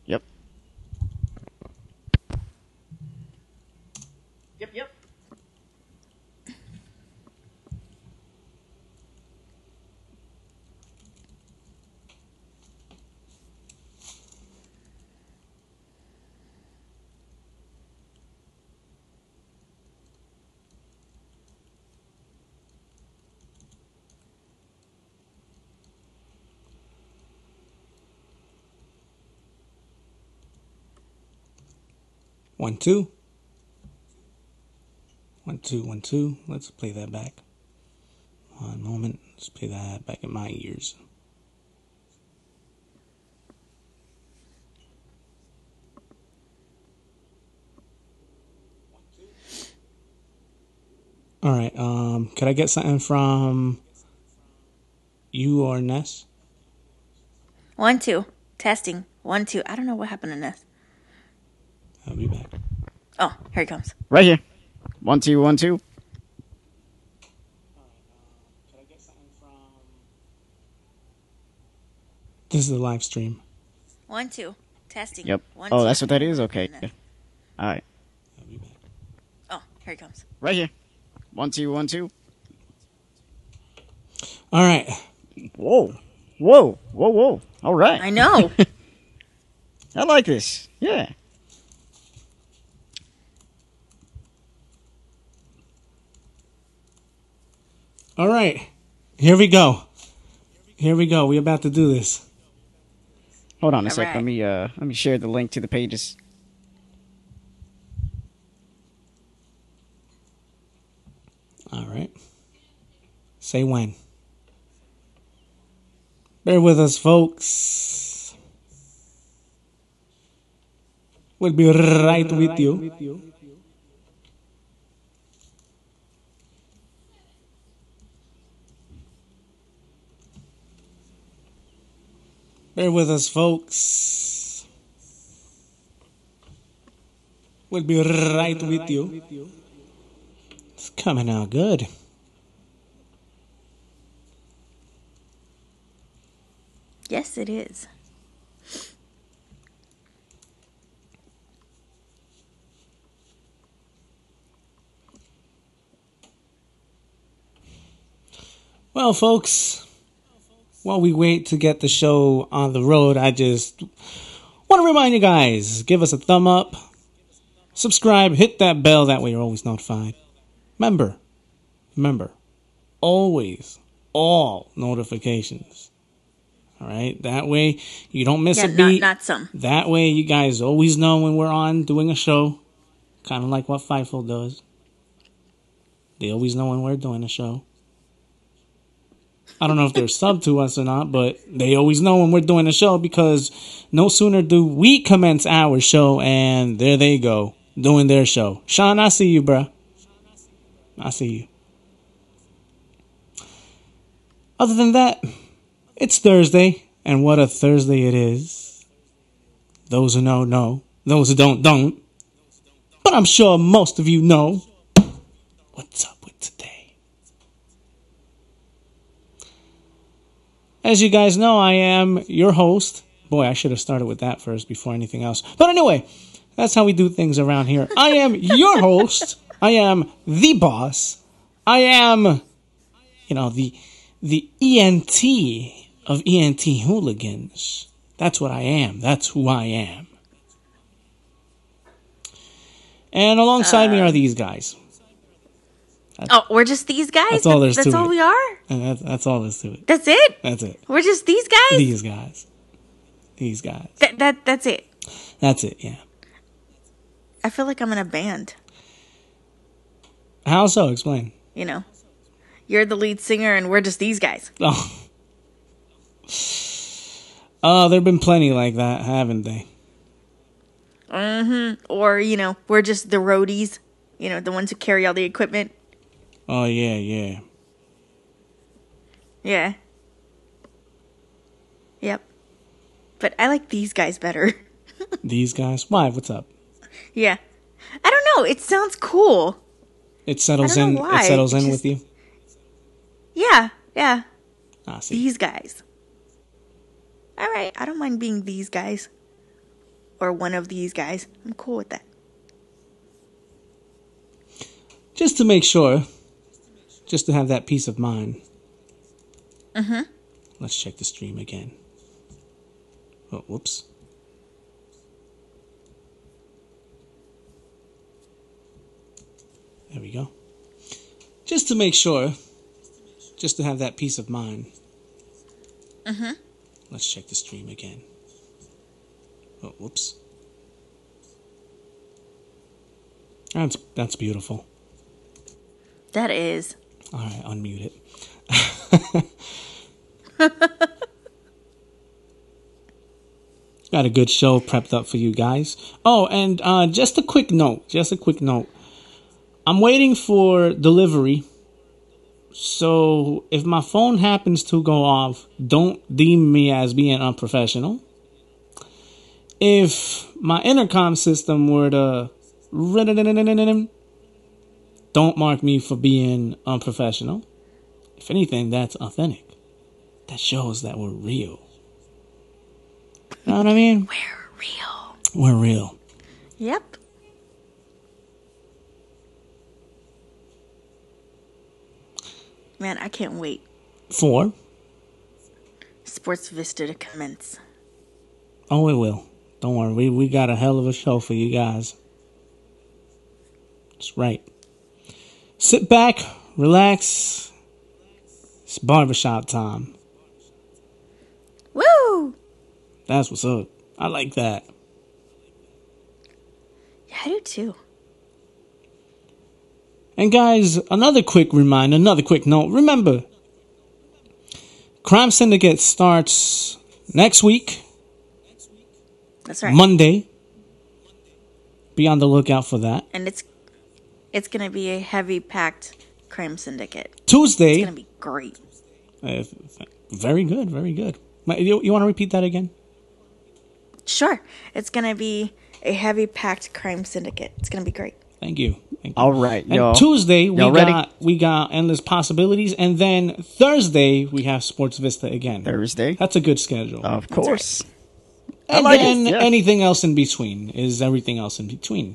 Yep. Yep. 1 2. 1 2 1 2. Let's play that back. One moment. Let's play that back in my ears. All right. Could I get something from you or Ness? 1 2. Testing. 1 2. I don't know what happened to Ness. I'll be back. Oh, here he comes. Right here. 1 2 1 2. Could I get something from? This is a live stream. 1 2. Testing. Yep. 1 Oh, 2. that's what that is? Okay. Ness. All right. I'll be back. Oh, here he comes. Right here. 1 2 1 2. All right. Whoa. Whoa. Whoa, whoa. All right. I know. I like this. Yeah. All right. Here we go. Here we go. We're about to do this. Hold on a All sec. right. Let me share the link to the pages. All right. Say when. Bear with us, folks. We'll be right with you. Bear with us, folks. We'll be right with you. It's coming out good. Yes, it is. Well, folks, while we wait to get the show on the road, I just want to remind you guys, give us a thumb up, subscribe, hit that bell, that way you're always notified. Remember, always, all notifications. All right, that way you don't miss a beat. Not some. That way you guys always know when we're on doing a show, kind of like what Fifo does. They always know when we're doing a show. I don't know if they're sub to us or not, but they always know when we're doing a show because no sooner do we commence our show and there they go, doing their show. Sean, I see you, bruh. I see you. Other than that, it's Thursday, and what a Thursday it is. Those who know, know. Those who don't. But I'm sure most of you know. What's up with today? As you guys know, I am your host. Boy, I should have started with that first before anything else. But anyway, that's how we do things around here. I am your host. I am the boss. I am, the ENT of ENT hooligans. That's what I am. That's who I am. And alongside me are these guys. Oh, we're just these guys? That's all there's to it. That's all we are? And that's all there's to it. That's it? That's it. We're just these guys? These guys. These guys. That's it. That's it, yeah. I feel like I'm in a band. How so? Explain. You know, you're the lead singer and we're just these guys. Oh, there have been plenty like that, haven't they? Mm-hmm. Or, we're just the roadies. The ones who carry all the equipment. Oh, yeah. Yeah. Yep. But I like these guys better. These guys? Why? What's up? Yeah. I don't know. It sounds cool. It settles I don't in. know why. It settles It in just- with you. Yeah. I see. These guys. All right. I don't mind being these guys. or one of these guys. I'm cool with that. Just to make sure, just to have that peace of mind. Let's check the stream again. Oh, whoops. There we go. Just to make sure, just to have that peace of mind. Let's check the stream again. Oh, whoops. That's beautiful. That is. All right, unmute it. Got a good show prepped up for you guys. Oh, and just a quick note. I'm waiting for delivery. So if my phone happens to go off, don't deem me as being unprofessional. If my intercom system were to... don't mark me for being unprofessional. If anything, that's authentic. That shows that we're real. You know what I mean? We're real. We're real. Yep. Man, I can't wait. For? SportsVista to commence. Oh, it will. Don't worry. We got a hell of a show for you guys. That's right. Sit back, relax. It's barbershop time. Woo! That's what's up. I like that. Yeah, I do too. And guys, another quick reminder, another quick note. Remember, Crime Syndicate starts next week. That's right. Monday. Be on the lookout for that. And it's going to be a heavy packed Crime Syndicate. Tuesday. It's going to be great. Very good, very good. You want to repeat that again? Sure. It's going to be a heavy packed Crime Syndicate. It's going to be great. Thank you. All right, and y'all. Tuesday Y'all we got Endless Possibilities, and then Thursday we have SportsVista again. Thursday? That's a good schedule. Of course. And like then it, yeah. anything else in between is everything else in between.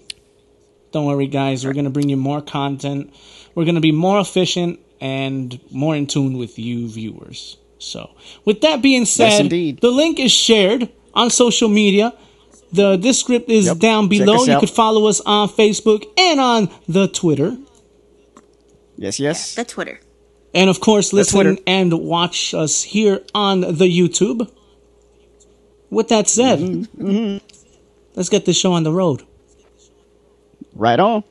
Don't worry, guys. We're going to bring you more content. We're going to be more efficient and more in tune with you viewers. So, with that being said, Yes, indeed. the link is shared on social media. This script is down below. You could follow us on Facebook and on the Twitter. Yes, yes. The Twitter. And of course, listen Twitter. and watch us here on the YouTube. With that said, let's get this show on the road. Right on.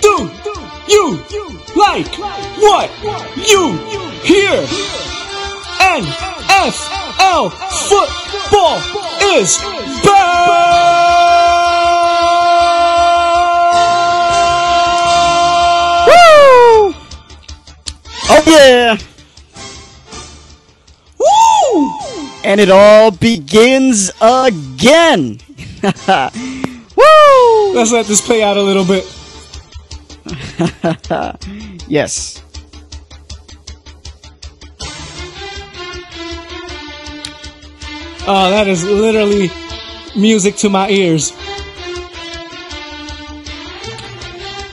Do you like what you hear? NFL football is back! Woo! Oh, yeah. Woo! And it all begins again. Woo! Let's let this play out a little bit. Yes. Oh, that is literally music to my ears.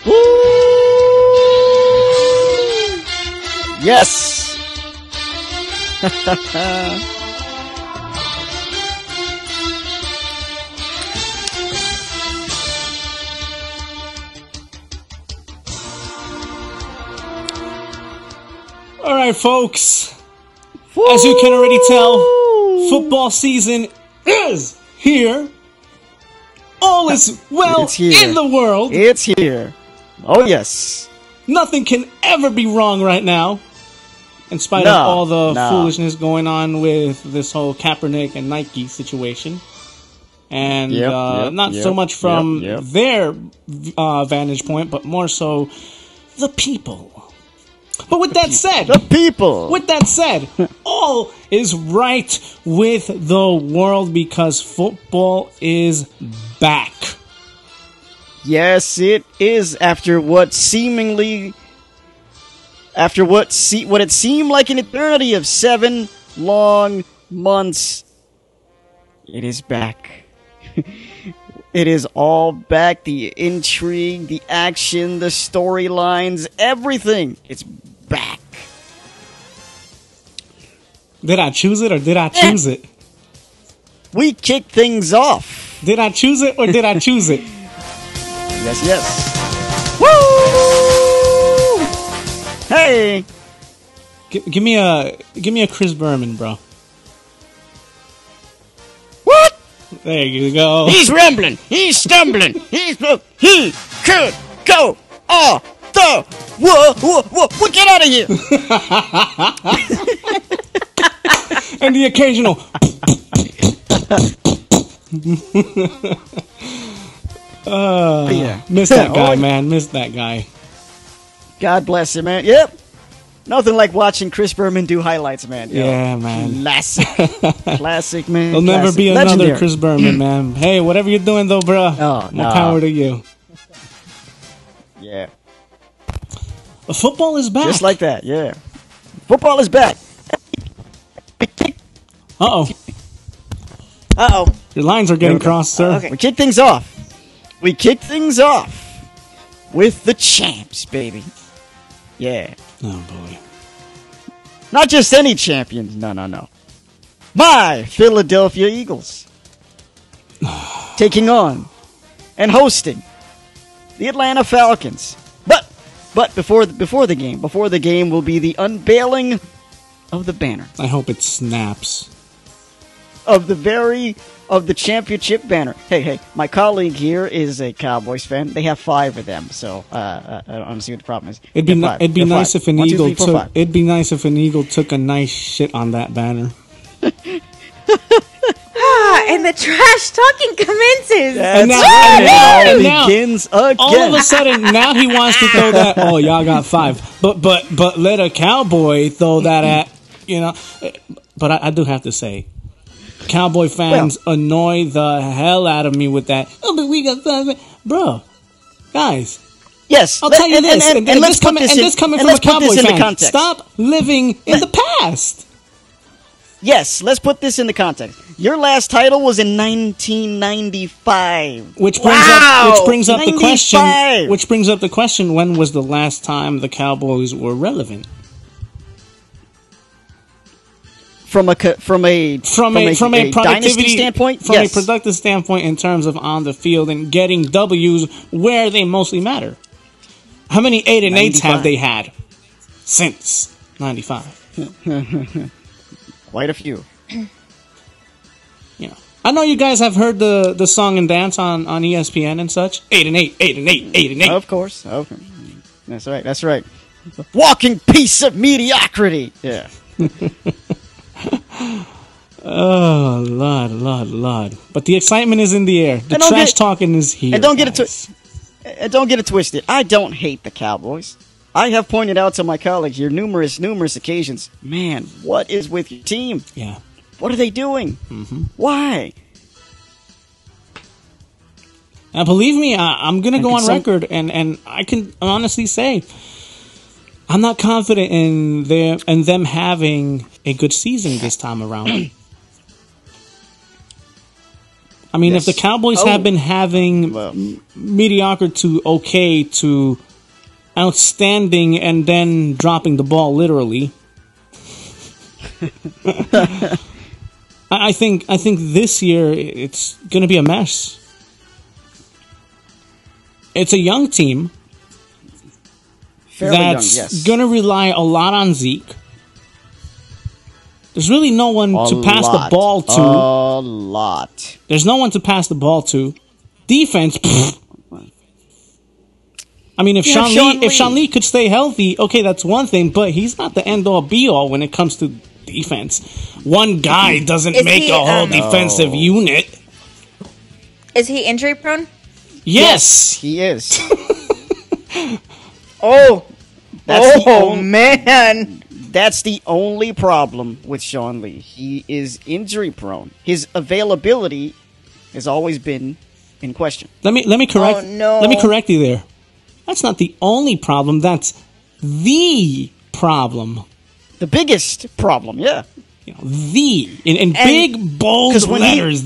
Woo! Yes. All right, folks. As you can already tell, football season is here. All is well It's here. in the world. It's here. Oh, yes. Nothing can ever be wrong right now. In spite of all the foolishness going on with this whole Kaepernick and Nike situation. And not so much from their vantage point, but more so the people. But with that said, all is right with the world because football is back. Yes, it is. After what it seemed like an eternity of 7 long months, it is back. It is all back. The intrigue, the action, the storylines, everything. It's back. Did I choose it or did I choose it? We kick things off. Did I choose it or did I choose it? Yes. Woo! Hey! Give me a Chris Berman, bro. What? There you go. He's rambling. He's stumbling. He could go off the whoa, get out of here. And the occasional. Miss that guy, man. Miss that guy. God bless him, man. Yep. Nothing like watching Chris Berman do highlights, man. Yeah, man. Classic, man. There'll never be Legendary. another Chris Berman, man. Hey, whatever you're doing, though, bro. More power to you. Yeah. But football is back. Just like that, yeah. Football is back. Uh-oh. Your lines are getting crossed, sir. Okay. We kick things off with the champs, baby. Yeah. Oh, boy. Not just any champions. No. My Philadelphia Eagles. Taking on and hosting the Atlanta Falcons. But before the game will be the unveiling of the banner. I hope it snaps. Of the championship banner. Hey, my colleague here is a Cowboys fan. They have 5 of them, so I don't see what the problem is. It'd be nice if an eagle took a nice shit on that banner. And the trash talking commences. And now begins again. All of a sudden, now he wants to throw that. Oh, y'all got 5, but let a cowboy throw that at But I do have to say, Cowboy fans annoy the hell out of me with that. Oh, but we got 5, bro, guys. Yes, I'll tell you this, and this coming from a Cowboy fan. Stop living in the past. Yes, let's put this into context. Your last title was in 1995. Which brings up the question, when was the last time the Cowboys were relevant? From a productivity standpoint, a productive standpoint in terms of on the field and getting W's where they mostly matter. How many 8-8s have they had since 95? Quite a few. I know you guys have heard the song and dance on ESPN and such. 8-8, 8-8, 8-8. Of course. Okay. That's right. Walking piece of mediocrity. Yeah. Oh, Lord. But the excitement is in the air. The trash talking is here. And don't get it twisted. I don't hate the Cowboys. I have pointed out to my colleagues here numerous occasions. Man, what is with your team? Yeah. What are they doing? Mm-hmm. Why? Now, believe me, I'm going to go on record, and I can honestly say I'm not confident in them having a good season this time around. I mean, if the Cowboys have been having mediocre to okay to outstanding and then dropping the ball literally, I think this year it's going to be a mess. It's a young team that's going to rely a lot on Zeke. There's really no one to pass the ball to. A lot. There's no one to pass the ball to. Defense. I mean, if Sean Lee could stay healthy, okay, that's one thing. But he's not the end all be all when it comes to defense. One guy doesn't make a whole defensive unit. Is he injury prone? Yes, he is. Man. That's the only problem with Sean Lee. He is injury prone. His availability has always been in question. Let me correct. Oh, no. Let me correct you there. That's not the only problem. That's the problem. The biggest problem, yeah. You know, in big bold letters.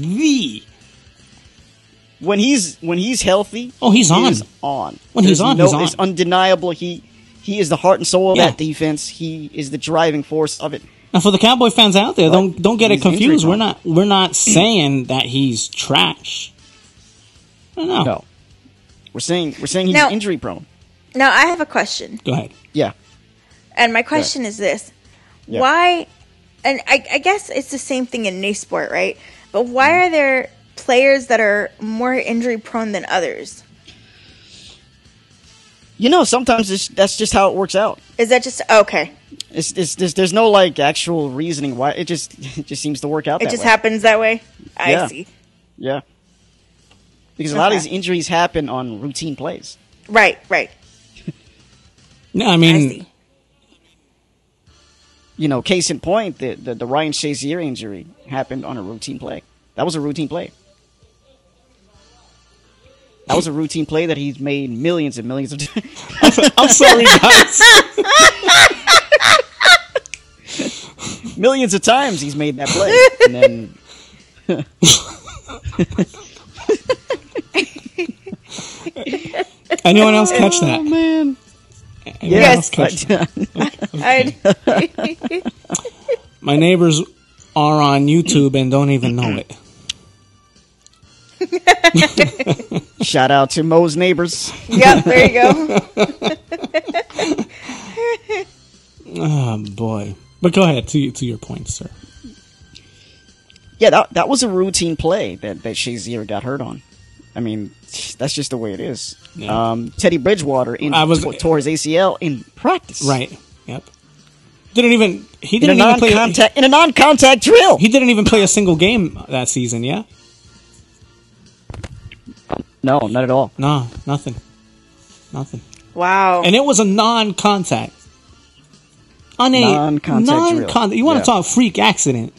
When he's healthy, he's on. Is on. When he's on, he's on. It's undeniable. He is the heart and soul of that defense. He is the driving force of it. Now, for the Cowboy fans out there, don't get it confused. We're not saying that he's trash. No. We're saying he's injury prone. Now I have a question. Go ahead. Yeah. And my question is this: why? And I guess it's the same thing in any sport, right? But why are there players that are more injury prone than others? Sometimes that's just how it works out. Is that just okay? There's no actual reasoning why it just seems to work out. It just happens that way. I see. Yeah. Because a lot of these injuries happen on routine plays. Right. No, I mean, case in point, the Ryan Shazier injury happened on a routine play. That was a routine play. That was a routine play that he's made millions and millions of times. I'm sorry, guys. Millions of times he's made that play. And then... Anyone else catch that? Oh, man. Yes. My neighbors are on YouTube and don't even know it. Shout out to Mo's neighbors. Yep, there you go. Oh, boy. But go ahead to your point, sir. Yeah, that was a routine play that Shazier got hurt on. I mean, that's just the way it is. Yeah. Teddy Bridgewater tore his ACL in practice. Right. Yep. He didn't even play in a non-contact drill. He didn't even play a single game that season. Yeah. No, not at all. No, nothing. Wow. And it was a non-contact. On a non-contact drill. You want to talk freak accident?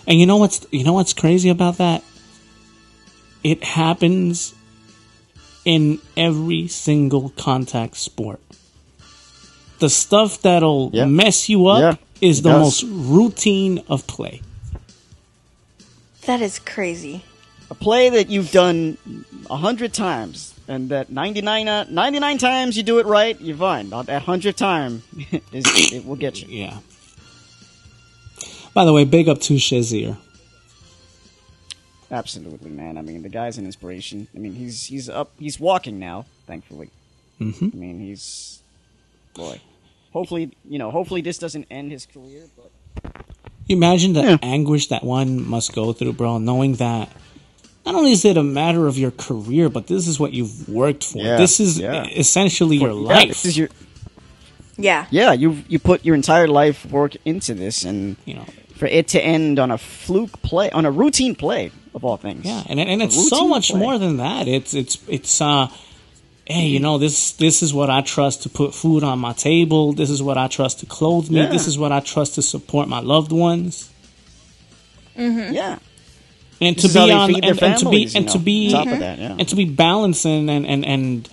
And you know what's crazy about that? It happens in every single contact sport. The stuff that'll mess you up is the most routine of play. That is crazy. A play that you've done 100 times, and that 99 times you do it right, you're fine. That 100th time, it will get you. Yeah. By the way, big up to Shazier. Absolutely, man. I mean, the guy's an inspiration. I mean, he's up. He's walking now, thankfully. Mm-hmm. I mean, boy. Hopefully this doesn't end his career. But you imagine the anguish that one must go through, bro, knowing that not only is it a matter of your career, but this is what you've worked for. Yeah, this is essentially your life. This is your. Yeah. Yeah, you put your entire life work into this, and for it to end on a fluke play, on a routine play of all things. Yeah, and it's so much more than that. It's hey, this is what I trust to put food on my table. This is what I trust to clothe me. Yeah. This is what I trust to support my loved ones. Mm-hmm. Yeah. And this to be on and to be balancing and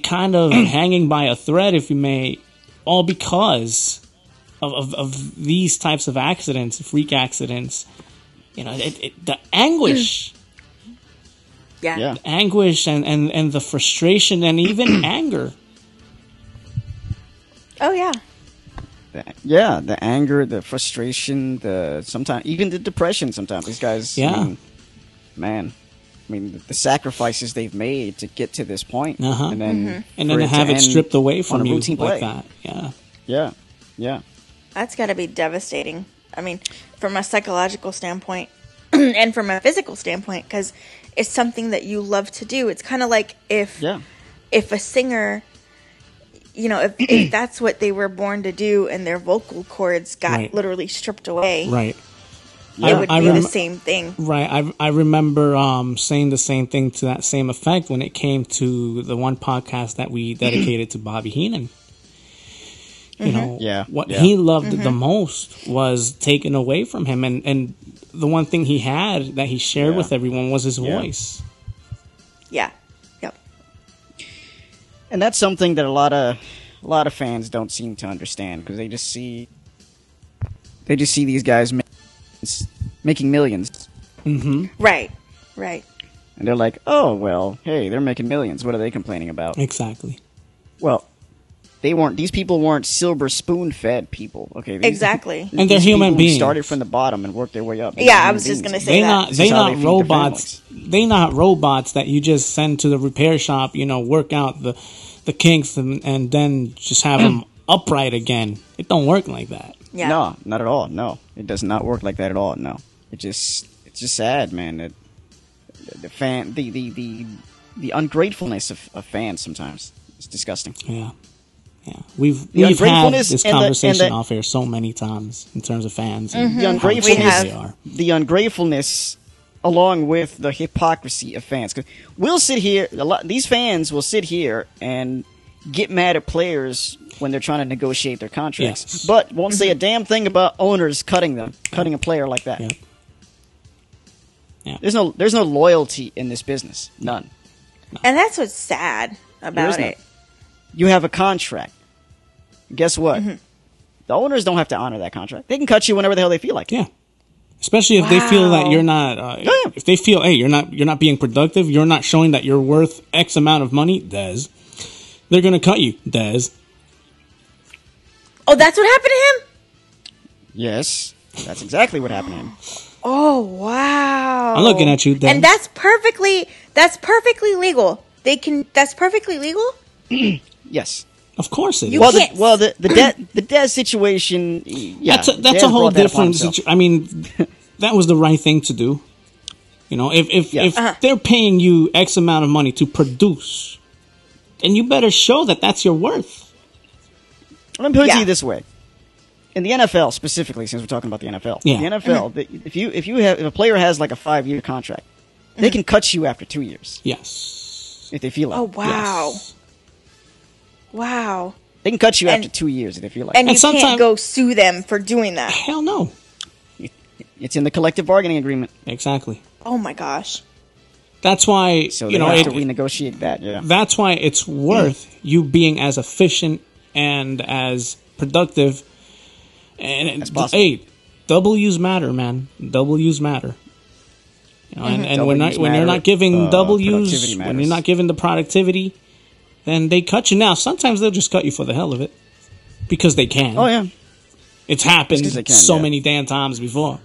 kind of hanging by a thread, if you may, all because of these types of accidents, freak accidents. The anguish. Yeah. The anguish and the frustration and even anger. Oh, yeah. The anger, the frustration, sometimes even the depression sometimes. These guys, man. I mean, the sacrifices they've made to get to this point, and then to have it stripped away from you like play. that. Yeah. That's got to be devastating. I mean, from a psychological standpoint and from a physical standpoint, because it's something that you love to do. It's kind of like if a singer, if that's what they were born to do and their vocal cords got literally stripped away. Right. It would be the same thing. Right. I remember saying the same thing to that same effect when it came to the one podcast that we dedicated to Bobby Heenan. You know, what he loved the most was taken away from him. And the one thing he had that he shared with everyone was his voice. Yeah. Yep. And that's something that a lot of fans don't seem to understand, because they just see these guys making millions. Right. And they're like, oh, well, hey, they're making millions. What are they complaining about? Exactly. Well, these people weren't silver spoon-fed people. Okay. Exactly. And they're human beings. Started from the bottom and worked their way up. I was just going to say that. They're not robots. They're not robots that you just send to the repair shop, work out the kinks and then just have them upright again. It don't work like that. Yeah. No, not at all. No, it does not work like that at all. No, it's just sad, man. The ungratefulness of fans sometimes is disgusting. Yeah. We've had this conversation off air so many times in terms of fans. And the ungratefulness, along with the hypocrisy of fans. Because we'll sit here, these fans will sit here and get mad at players when they're trying to negotiate their contracts, but won't say a damn thing about owners cutting a player like that. Yeah. There's no loyalty in this business, none. And that's what's sad about it. You have a contract. Guess what? The owners don't have to honor that contract. They can cut you whenever the hell they feel like. Yeah. Especially if they feel that you're not. If they feel, hey, you're not being productive. You're not showing that you're worth X amount of money. Des, they're gonna cut you. Des. Oh, that's what happened to him? Yes, that's exactly what happened to him. Oh, wow. I'm looking at you, Des. And that's perfectly legal. That's perfectly legal? Yes. Of course it is. The Dez situation, that's a whole different situation. I mean, that was the right thing to do. If they're paying you X amount of money to produce, then you better show that that's your worth. Let me put it to you this way. In the NFL specifically, since we're talking about the NFL, the NFL, if a player has like a 5-year contract, they can cut you after 2 years. Yes. If they feel like. Oh, wow. Yes. Wow. They can cut you after 2 years if they feel like. And you can't go sue them for doing that. Hell no. It's in the collective bargaining agreement. Exactly. Oh my gosh. That's why they have to renegotiate that. Yeah. That's why it's worth you being as efficient and as productive. And as possible. Hey, W's matter, man. W's matter. And when you're not giving W's, when you're not giving the productivity, then they cut you. Now, sometimes they'll just cut you for the hell of it because they can. Oh yeah, it's happened many damn times before.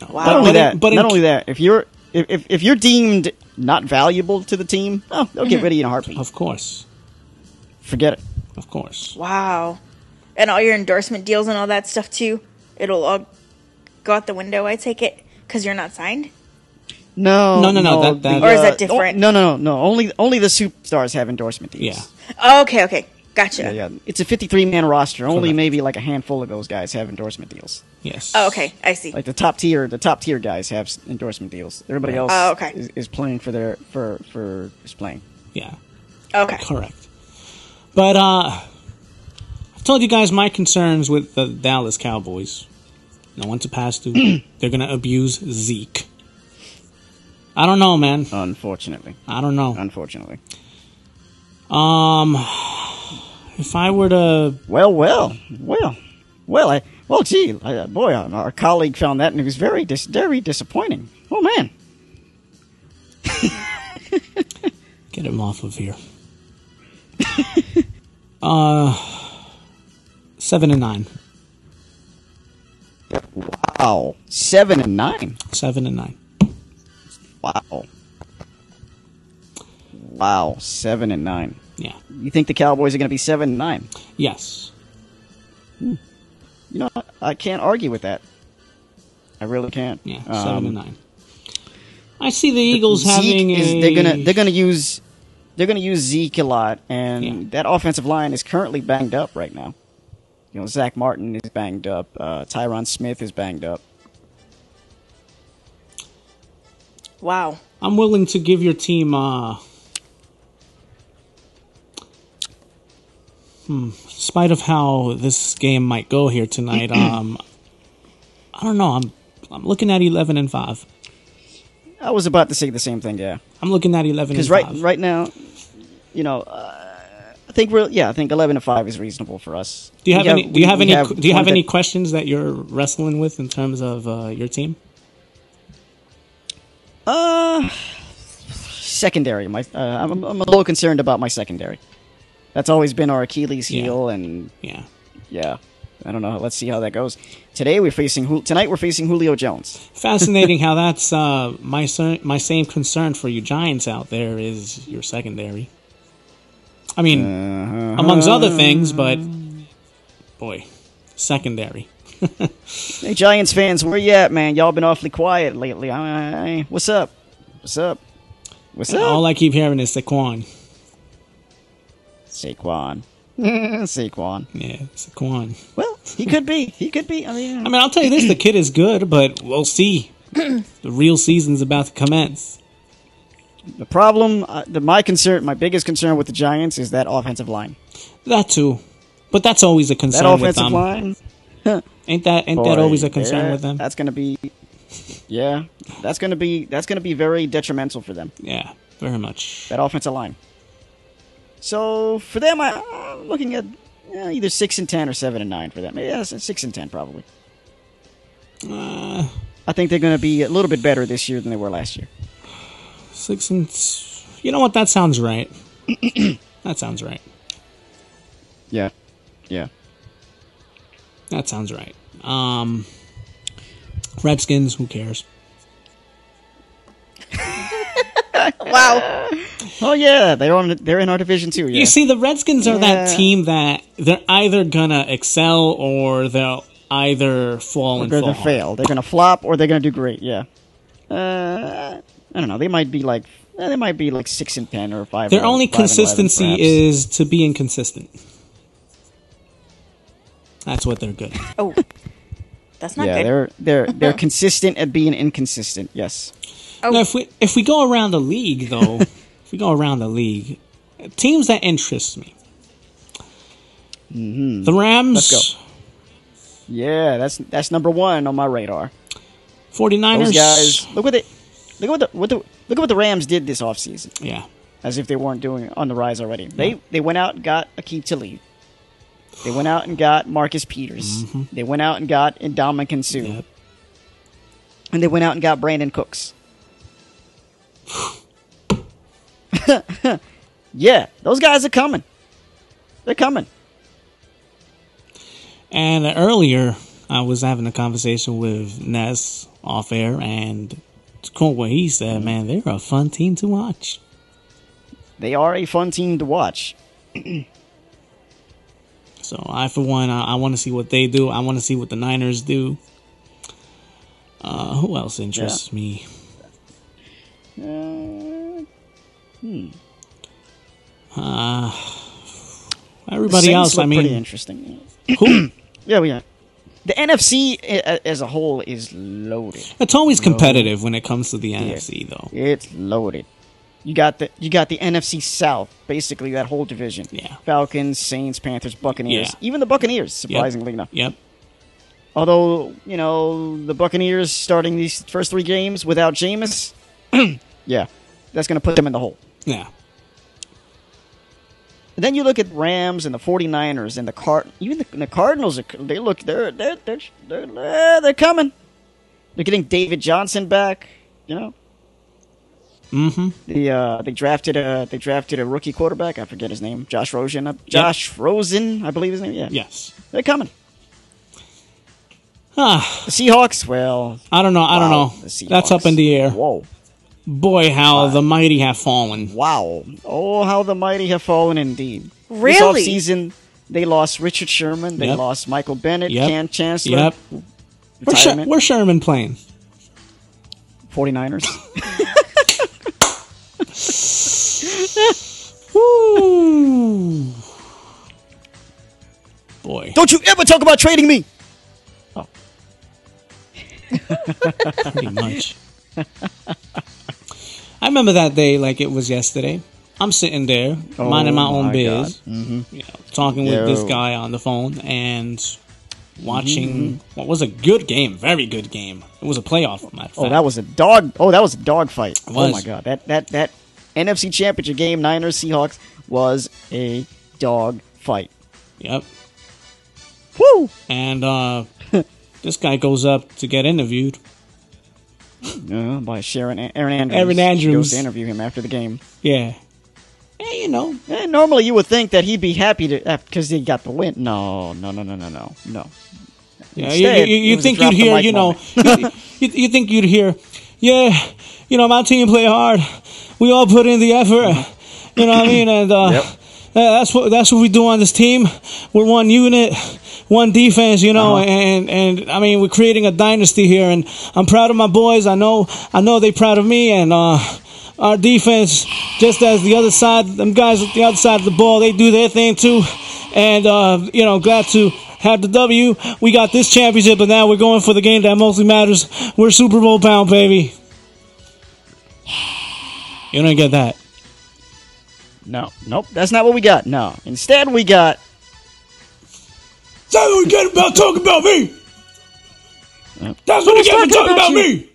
Wow. Not only that, if you're deemed not valuable to the team, they'll get rid of you in a heartbeat. Of course. Forget it. Of course. Wow. And all your endorsement deals and all that stuff too, it'll all go out the window, I take it, because you're not signed? No. Or is that different? No. Only the superstars have endorsement deals. Yeah. Oh, okay. Gotcha. Yeah. It's a 53-man roster. Only maybe like a handful of those guys have endorsement deals. Yes. Oh, okay. I see. Like the top tier guys have endorsement deals. Everybody else is playing for playing. Yeah. Okay. Correct. But I've told you guys my concerns with the Dallas Cowboys. No one to pass to. They're going to abuse Zeke. I don't know, man. Unfortunately. I don't know. Unfortunately. If I were to... our colleague found that and it was very disappointing. Oh, man. Get him off of here. 7-9. Wow. 7-9. 7-9. Wow, 7-9. Yeah. You think the Cowboys are going to be 7-9? Yes. You know, I can't argue with that. I really can't. Yeah, 7-9. I see the Eagles having they're gonna use Zeke a lot, and that offensive line is currently banged up right now. You know, Zach Martin is banged up. Tyron Smith is banged up. Wow. I'm willing to give your team in spite of how this game might go here tonight, I don't know. I'm looking at 11-5. I was about to say the same thing. Yeah, I'm looking at 11-5 because right now, you know, I think 11-5 is reasonable for us. Do you have any questions that you're wrestling with in terms of your team? Secondary. I'm a little concerned about my secondary. That's always been our Achilles heel, and yeah. I don't know. Let's see how that goes. Tonight we're facing Julio Jones. Fascinating how that's my same concern for you Giants out there is your secondary. I mean, amongst other things, but boy, secondary. Hey, Giants fans, where you at, man? Y'all been awfully quiet lately. What's up? What's up? All I keep hearing is Saquon. Saquon. Yeah, Saquon. Well, he could be. I mean, I'll tell you this: the kid is good, but we'll see. The real season's about to commence. The problem, my biggest concern with the Giants is that offensive line. That too, but that's always a concern. That offensive line. Ain't that always a concern with them? That's gonna be. Yeah, that's gonna be very detrimental for them. Yeah, very much. That offensive line. So for them, I'm looking at either 6-10 or 7-9 for them. Yeah, 6-10 probably. I think they're going to be a little bit better this year than they were last year. 6 and you know what? That sounds right. That sounds right. Yeah. That sounds right. Redskins. Who cares? Wow. Oh yeah, they're in our division too. Yeah. You see, the Redskins are that team that they're either gonna excel or they'll either fall and fall. Fail. They're gonna flop or they're gonna do great. Yeah. I don't know. They might be like 6-10 or 5. Their only consistency is to be inconsistent. That's what they're good at. Oh, that's not good. Yeah, they're consistent at being inconsistent. Yes. Oh. Now, if we go around the league, though, teams that interest me, the Rams. Let's go. Yeah, that's number one on my radar. 49ers. Those guys. Look what the Rams did this offseason. Yeah. As if they weren't doing on the rise already. They went out and got Aqib Talib. They went out and got Marcus Peters. Mm-hmm. They went out and got Ndamukong Suh. Yep. And they went out and got Brandon Cooks. Yeah, those guys are coming. They're coming. And earlier, I was having a conversation with Ness off air, and to quote what he said, man, they're a fun team to watch. They are a fun team to watch. So I, for one, I want to see what they do. I want to see what the Niners do. Who else interests me? Everybody else, I mean, pretty interesting. Who? Yeah. The NFC as a whole is loaded. It's always competitive when it comes to the NFC, though. It's loaded. You got the NFC South, basically that whole division. Yeah. Falcons, Saints, Panthers, Buccaneers. Yeah. Even the Buccaneers, surprisingly enough. Yep. Although, the Buccaneers starting these first 3 games without Jameis, yeah, that's going to put them in the hole. Yeah. And then you look at Rams and the 49ers and the Cardinals. They're coming. They're getting David Johnson back. Mm-hmm. They drafted a rookie quarterback. I forget his name. Josh Rosen. Rosen, I believe his name. Yeah. Yes. They're coming. The Seahawks. Well, I don't know. That's up in the air. Whoa. Boy, how the mighty have fallen. Wow. Oh, how the mighty have fallen indeed. Really? This offseason, they lost Richard Sherman. They lost Michael Bennett, Ken Chancellor. Yep. Where's Sherman playing? 49ers. Woo. Boy. Don't you ever talk about trading me. Oh. Pretty much. I remember that day like it was yesterday. I'm sitting there, minding my own biz, talking with this guy on the phone and watching what was a good game, very good game. It was a playoff, matter of fact. That was a dog fight. Oh my god. That NFC Championship game, Niners Seahawks, was a dog fight. Yep. Woo! And this guy goes up to get interviewed. By Aaron Andrews. Aaron Andrews goes to interview him after the game. Yeah. Hey, you know. Normally you would think that he'd be happy to because he got the win. No. Yeah, you think you'd hear, you know, you think you'd hear, yeah, you know, my team play hard. We all put in the effort. You know what I mean? And that's what we do on this team. We're one unit, one defense, you know, and I mean, we're creating a dynasty here, and I'm proud of my boys. I know they're proud of me, and our defense, just as the other side, them guys at the other side of the ball, they do their thing too. And, you know, glad to have the W. We got this championship, and now we're going for the game that mostly matters. We're Super Bowl bound, baby. You don't get that. No, nope, that's not what we got. No, instead we got. That's what we get about talking about me. That's what we get about talking about me.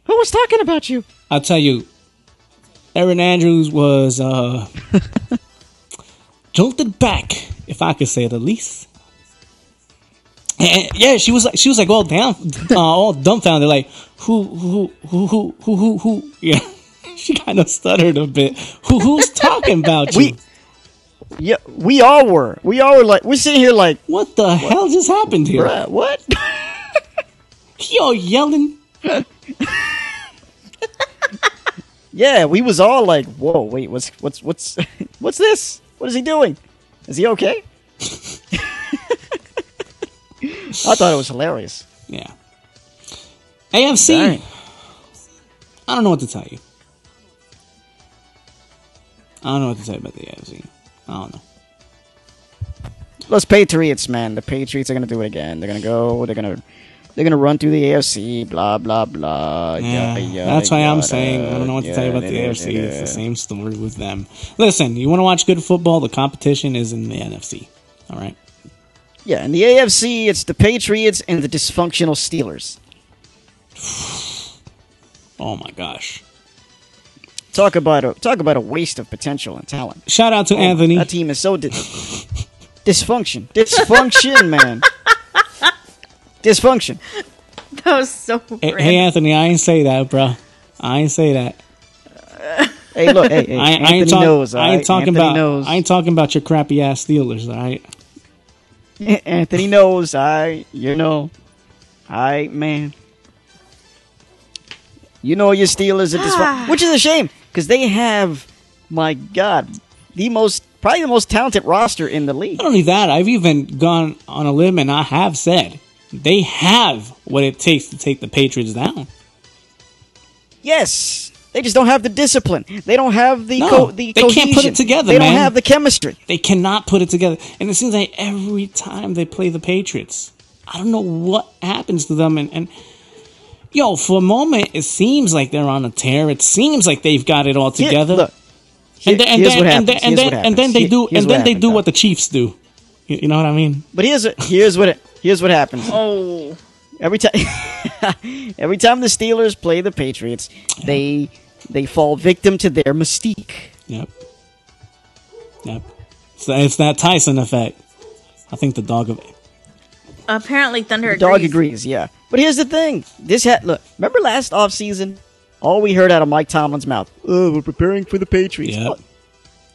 Who was talking about you? I'll tell you, Aaron Andrews was jolted back, if I could say the least. And yeah, she was like all dumbfounded, like who. Yeah, she kind of stuttered a bit. Who's talking about you? We all were. We all were like, we're sitting here like, what the hell just happened here? Bruh, what? He all yelling. Yeah, we was all like, whoa, wait, what's this? What is he doing? Is he okay? I thought it was hilarious. Yeah. AFC. Dang. I don't know what to tell you. I don't know what to say about the AFC. I don't know. Those Patriots, man. The Patriots are gonna do it again. They're gonna go. They're gonna run through the AFC. Blah blah blah. Yeah, that's why I'm saying I don't know what to tell you about the AFC. It's the same story with them. Listen, you want to watch good football? The competition is in the NFC. All right. Yeah, in the AFC, it's the Patriots and the dysfunctional Steelers. Oh my gosh! Talk about a waste of potential and talent. Shout out to Anthony. That team is so dysfunction, man. Dysfunction. That was so. Hey, Anthony, I ain't say that, bro. I ain't say that. Hey, look, hey, Anthony knows. I ain't talking about your crappy ass Steelers, all right? Anthony knows. Man. You know your Steelers are dysfunctional, which is a shame because they have, my God, probably the most talented roster in the league. Not only that, I've even gone on a limb and I have said they have what it takes to take the Patriots down. Yes, they just don't have the discipline. They don't have the cohesion. They can't put it together, They man. don't have the chemistry. They cannot put it together. And it seems like every time they play the Patriots, I don't know what happens to them. And yo, for a moment, it seems like they're on a tear. It seems like they've got it all together. Here's what happens. And then they do what the Chiefs do. You know what I mean? But here's what happens. Oh. Every time the Steelers play the Patriots, they fall victim to their mystique. Yep. So it's that Tyson effect. I think the dog. Apparently, Thunder agrees. Dog agrees, yeah. But here's the thing. Look, remember last offseason? All we heard out of Mike Tomlin's mouth, we're preparing for the Patriots. Yep.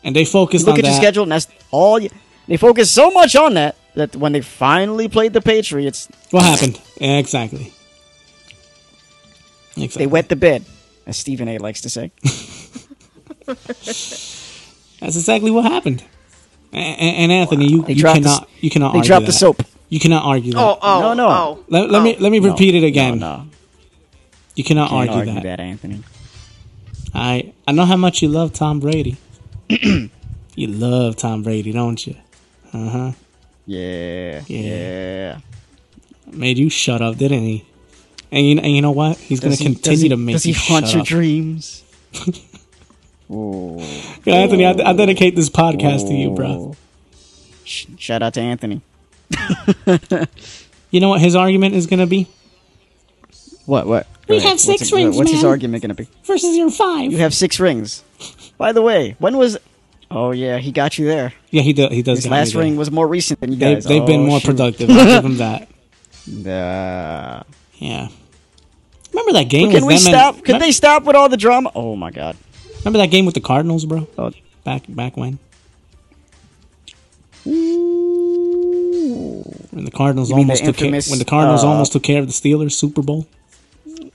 And they focused on that. Look at your schedule, and that's all. They focused so much on that when they finally played the Patriots, what happened? Yeah, exactly. They wet the bed. as Stephen A. likes to say. That's exactly what happened. And Anthony, you cannot argue They dropped that. the soap. You cannot argue that. No. Let me repeat it again. No. You cannot Can't argue that, Anthony. I know how much you love Tom Brady. You love Tom Brady, don't you? Uh-huh. Yeah. Made you shut up, didn't he? And you know what? He's going to continue to make you shut up. Does he haunt your dreams? Yeah, Anthony, I dedicate this podcast to you, bro. Shout out to Anthony. You know what his argument is going to be? What? We have 6 rings, What's man. his argument going to be? Versus your 5. You have 6 rings. By the way, when was... Oh, yeah, he got you there. Yeah, he does. His last ring was more recent than you guys. They've been more productive. I'll give him that. Yeah. Remember that game Can we stop? Could they stop with all the drama? Oh, my God. Remember that game with the Cardinals, bro? Back when? When the Cardinals almost took care of the Steelers Super Bowl?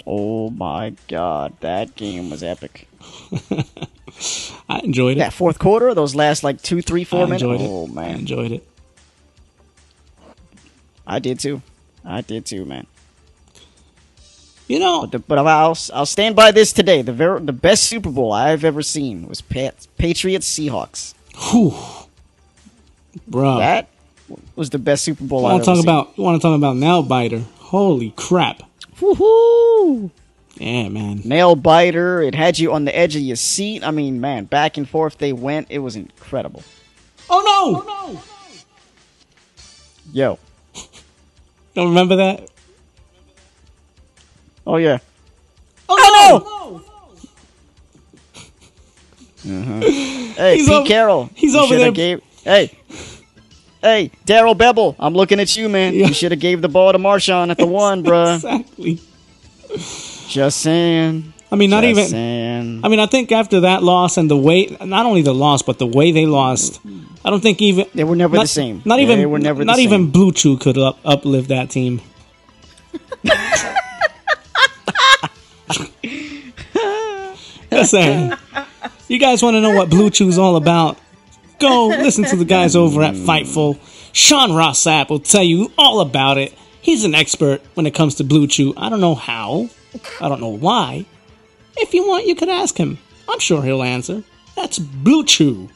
Oh, my God. That game was epic. I enjoyed it. That fourth quarter, those last like 2, 3, 4 minutes. Oh, man. I enjoyed it. I did too, man. You know, but I'll stand by this today. The best Super Bowl I've ever seen was Patriots Seahawks. Whew. Bro, that was the best Super Bowl I've ever seen. You want to talk about nail biter? Holy crap! Woohoo! Yeah, man. Nail biter. It had you on the edge of your seat. I mean, man, back and forth they went. It was incredible. Oh no! Yo. Don't remember that? Oh yeah. Oh no! Hey, Pete Carroll. He's over there. Hey, Darryl Bevel. I'm looking at you, man. Yeah. You should have gave the ball to Marshawn at the 1, bruh. Exactly. Just saying. I mean, I think after that loss and the way, not only the loss, but the way they lost, I don't think even they were never the same. They were never the same. Not even Blue Chew could uplift that team. Just saying. You guys want to know what Blue Chew's all about? Go listen to the guys over at Fightful. Sean Rossap will tell you all about it. He's an expert when it comes to Blue Chew. I don't know how. I don't know why. If you want, you could ask him. I'm sure he'll answer. That's Blue Chew.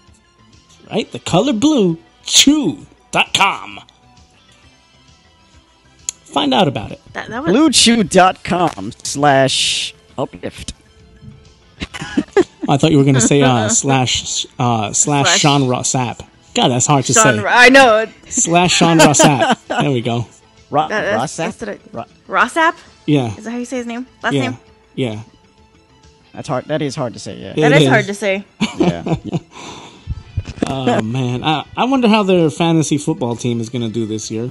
Right? The color blue. Chew.com. Find out about it. BlueChew.com/uplift. I thought you were going to say slash Sean Rossap. God, that's hard to say. I know. Slash Sean Rossap. There we go. Rossap? Rossap? Yeah. Is that how you say his name? Last name? Yeah. That's hard. That is hard to say, yeah. That is hard to say. Yeah. Oh, man. I wonder how their fantasy football team is going to do this year.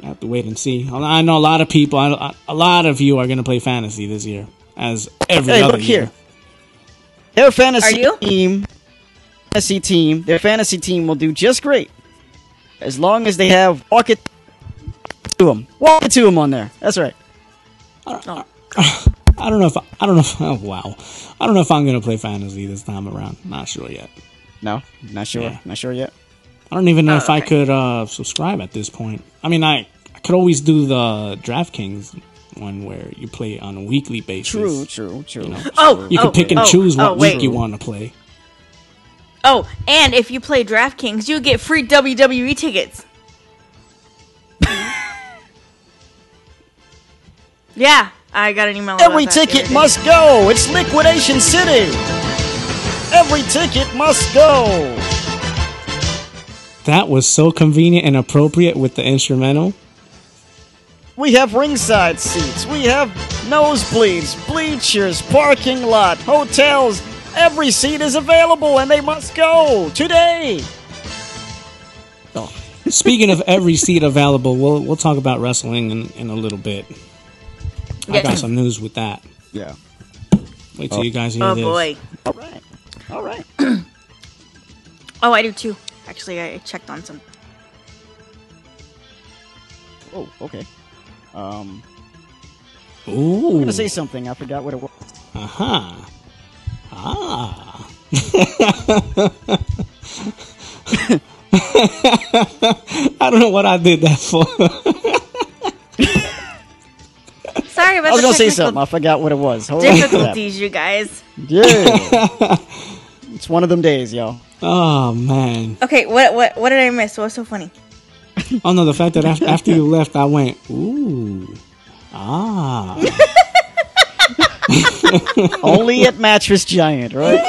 I have to wait and see. I know a lot of people, a lot of you are going to play fantasy this year, as every other year. Here. Their fantasy team will do just great as long as they have walk it to them on there. That's right. I don't know if I'm going to play fantasy this time around. Not sure yet. No, not sure. Yeah. Not sure yet. I don't even know if I could subscribe at this point. I mean, I could always do the DraftKings one where you play on a weekly basis. True. You know? You can pick and choose what week you want to play. Oh, and if you play DraftKings, you get free WWE tickets. Yeah, I got an email. Every ticket must go. It's Liquidation City. Every ticket must go. That was so convenient and appropriate with the instrumental. We have ringside seats. We have nosebleeds, bleachers, parking lot, hotels. Every seat is available, and they must go today. Oh. Speaking of every seat available, we'll talk about wrestling in a little bit. I got some news with that. Yeah. Wait till you guys hear this. Oh boy! All right. Oh, I do too. Actually, I checked on some. Oh, okay. Ooh. I'm gonna say something. I forgot what it was. Ah. I don't know what I did that for. Sorry about I was the going to say technical something. I forgot what it was. Hold on. difficulties, you guys. Yeah. It's one of them days, yo. Oh, man. Okay, what did I miss? What was so funny? Oh, no, the fact that after you left, I went, ooh. Ah. Only at Mattress Giant, right?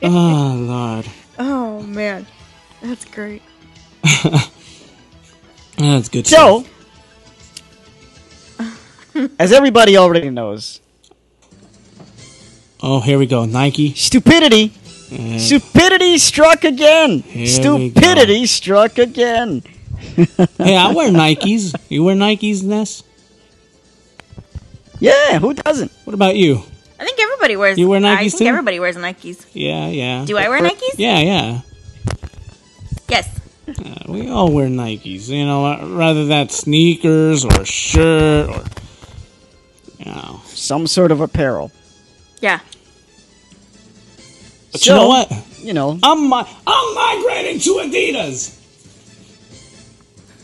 Oh, Lord. Oh, man. That's great. That's good So, stuff. as everybody already knows, Oh, here we go. Nike. stupidity struck again. Here we Stupidity struck again. Hey, I wear Nikes. You wear Nikes, Ness? Yeah, who doesn't? What about you? I think everybody wears. You wear Nikes I think too? everybody wears Nikes. Yeah. Do I wear Nikes? Yeah. Yes. We all wear Nikes. You know, rather that sneakers or a shirt or, you know. Some sort of apparel. Yeah. But you know what? You know, I'm migrating to Adidas.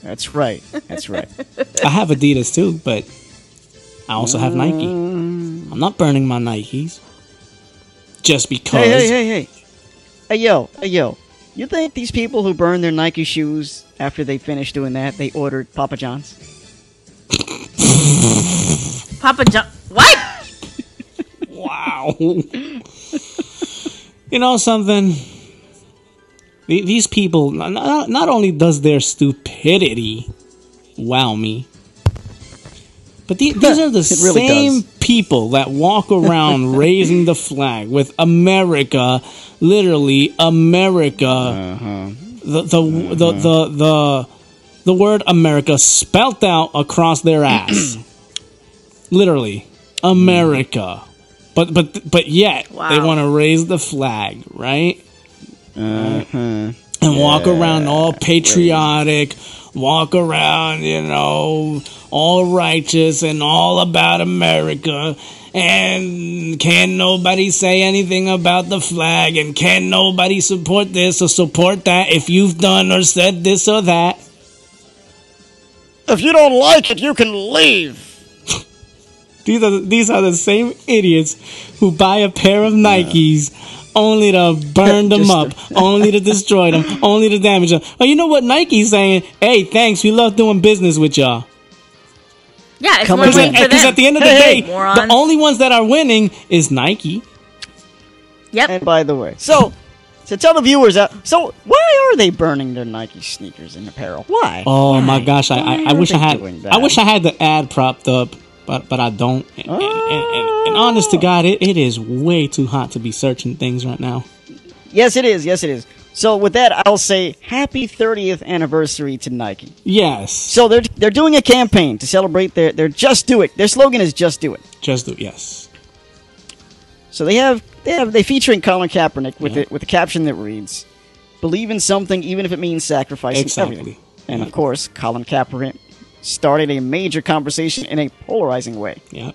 that's right. That's right. I have Adidas too, but I also have Nike. I'm not burning my Nikes just because. Hey, yo. You think these people who burn their Nike shoes after they finish doing that, they ordered Papa John's? Papa John. What? Wow. You know something? These people, not only does their stupidity wow me, but these are the really same does. people that walk around raising the flag with America, literally America, the word America spelt out across their ass, literally America. But yet they want to raise the flag, right? And walk around all patriotic, walk around, you know, all righteous and all about America. And can nobody say anything about the flag? And can nobody support this or support that if you've done or said this or that? If you don't like it, you can leave. These are the same idiots who buy a pair of Nikes only to burn them up, only to destroy them, only to damage them. Oh, you know what Nike's saying? Hey, thanks, we love doing business with y'all. Yeah, it's more win for them. Because at the end of the day, morons. the only ones that are winning is Nike. Yep. And by the way, so tell the viewers out. So why are they burning their Nike sneakers and apparel? Why? Oh my gosh, I wish I had. doing that? I wish I had the ad propped up. But I don't. And honest to God, it is way too hot to be searching things right now. Yes, it is. Yes, it is. So with that, I'll say happy 30th anniversary to Nike. Yes. So they're doing a campaign to celebrate their Just Do It. Their slogan is Just Do It. Just do it. Yes. So they featuring Colin Kaepernick with the caption that reads, "Believe in something even if it means sacrificing everything." And of course, Colin Kaepernick started a major conversation in a polarizing way. Yeah.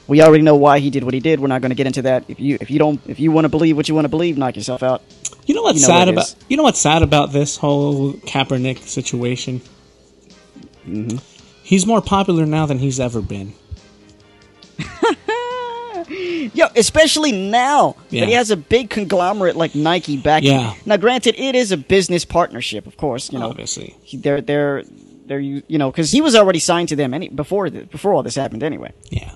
We already know why he did what he did. We're not going to get into that. If you want to believe what you want to believe, knock yourself out. You know what's sad about this whole Kaepernick situation? Mm-hmm. He's more popular now than he's ever been. Yeah, especially now that he has a big conglomerate like Nike backing. Yeah. Now, granted, it is a business partnership, of course. You know, obviously, they're because he was already signed to them before all this happened anyway. Yeah.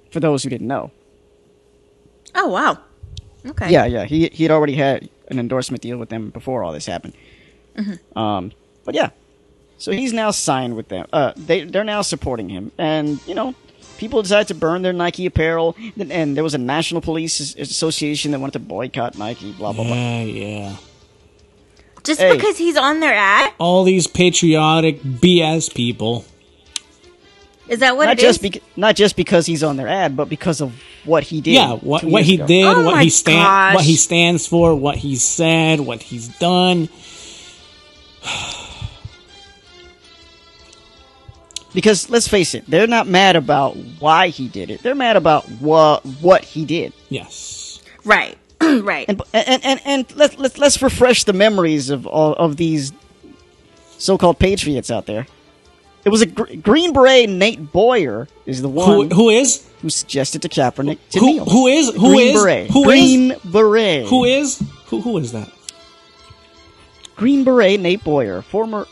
For those who didn't know. Oh wow. Okay. Yeah. He had already had an endorsement deal with them before all this happened. Mm-hmm. But yeah, so he's now signed with them. They're now supporting him, and you know. People decided to burn their Nike apparel, and there was a National Police Association that wanted to boycott Nike, blah, blah, blah. Yeah. Just because he's on their ad? All these patriotic BS people. Is that what not it just is? Not just because he's on their ad, but because of what he did. Yeah, what he ago. did, Oh what he stands gosh. for, what he said, what he's done. Because let's face it, they're not mad about why he did it. They're mad about what he did. Yes. Right. Right. And let's refresh the memories of these so-called patriots out there. It was a Green Beret. Nate Boyer is the one who suggested to Kaepernick to kneel. Who is Green Beret? Who is that? Green Beret Nate Boyer, former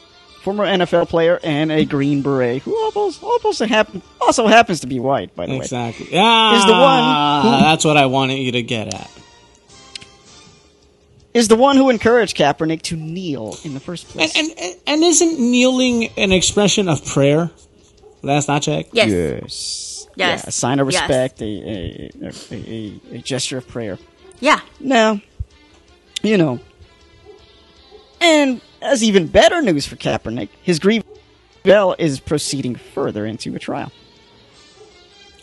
NFL player and a Green Beret who also happens to be white, by the way. Exactly. Is the one who, that's what I wanted you to get at. Is the one who encouraged Kaepernick to kneel in the first place. And isn't kneeling an expression of prayer? Last I checked. Yes. Yes. Yes. Yeah, a sign of respect, a gesture of prayer. Yeah. Now, and as even better news for Kaepernick, his grievance is proceeding further into a trial.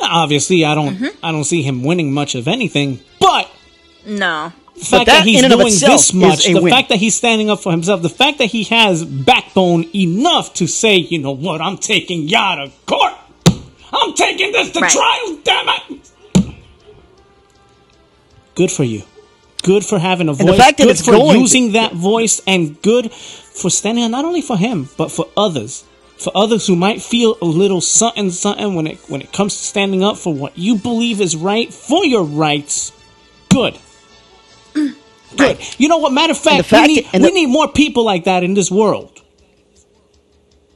Obviously, I don't see him winning much of anything, but no. The fact that he's doing this much, the fact that he's standing up for himself, the fact that he has backbone enough to say, you know what, I'm taking y'all to court. I'm taking this to trial, damn it. Good for you. Good for having a voice. The fact that good for using that voice, and good for standing up not only for him, but for others. For others who might feel a little something when it comes to standing up for what you believe is right, for your rights. Good. Good. You know what? Matter of fact, we need more people like that in this world.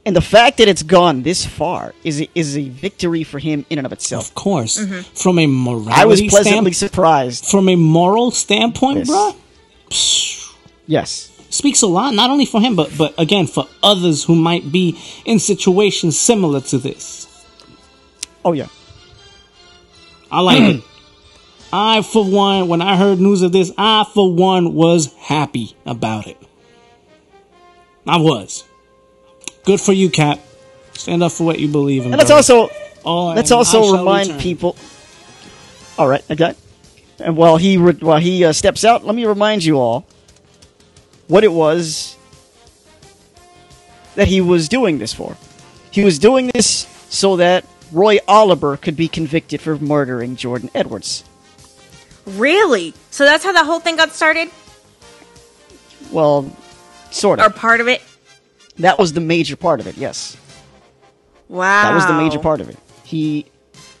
And the fact that it's gone this far is a victory for him in and of itself. Of course. Mm-hmm. From a morality I was pleasantly surprised. From a moral standpoint, bro. Yes. Speaks a lot, not only for him, but again, for others who might be in situations similar to this. Oh, yeah. I like it. I, for one, when I heard news of this, was happy about it. I was. Good for you, Cap. Stand up for what you believe in. And let's also remind people. All right, okay. And while he steps out, let me remind you all what it was that he was doing this for. He was doing this so that Roy Oliver could be convicted for murdering Jordan Edwards. Really? So that's how that whole thing got started? Well, sort of. Or part of it? That was the major part of it, yes. Wow. That was the major part of it. He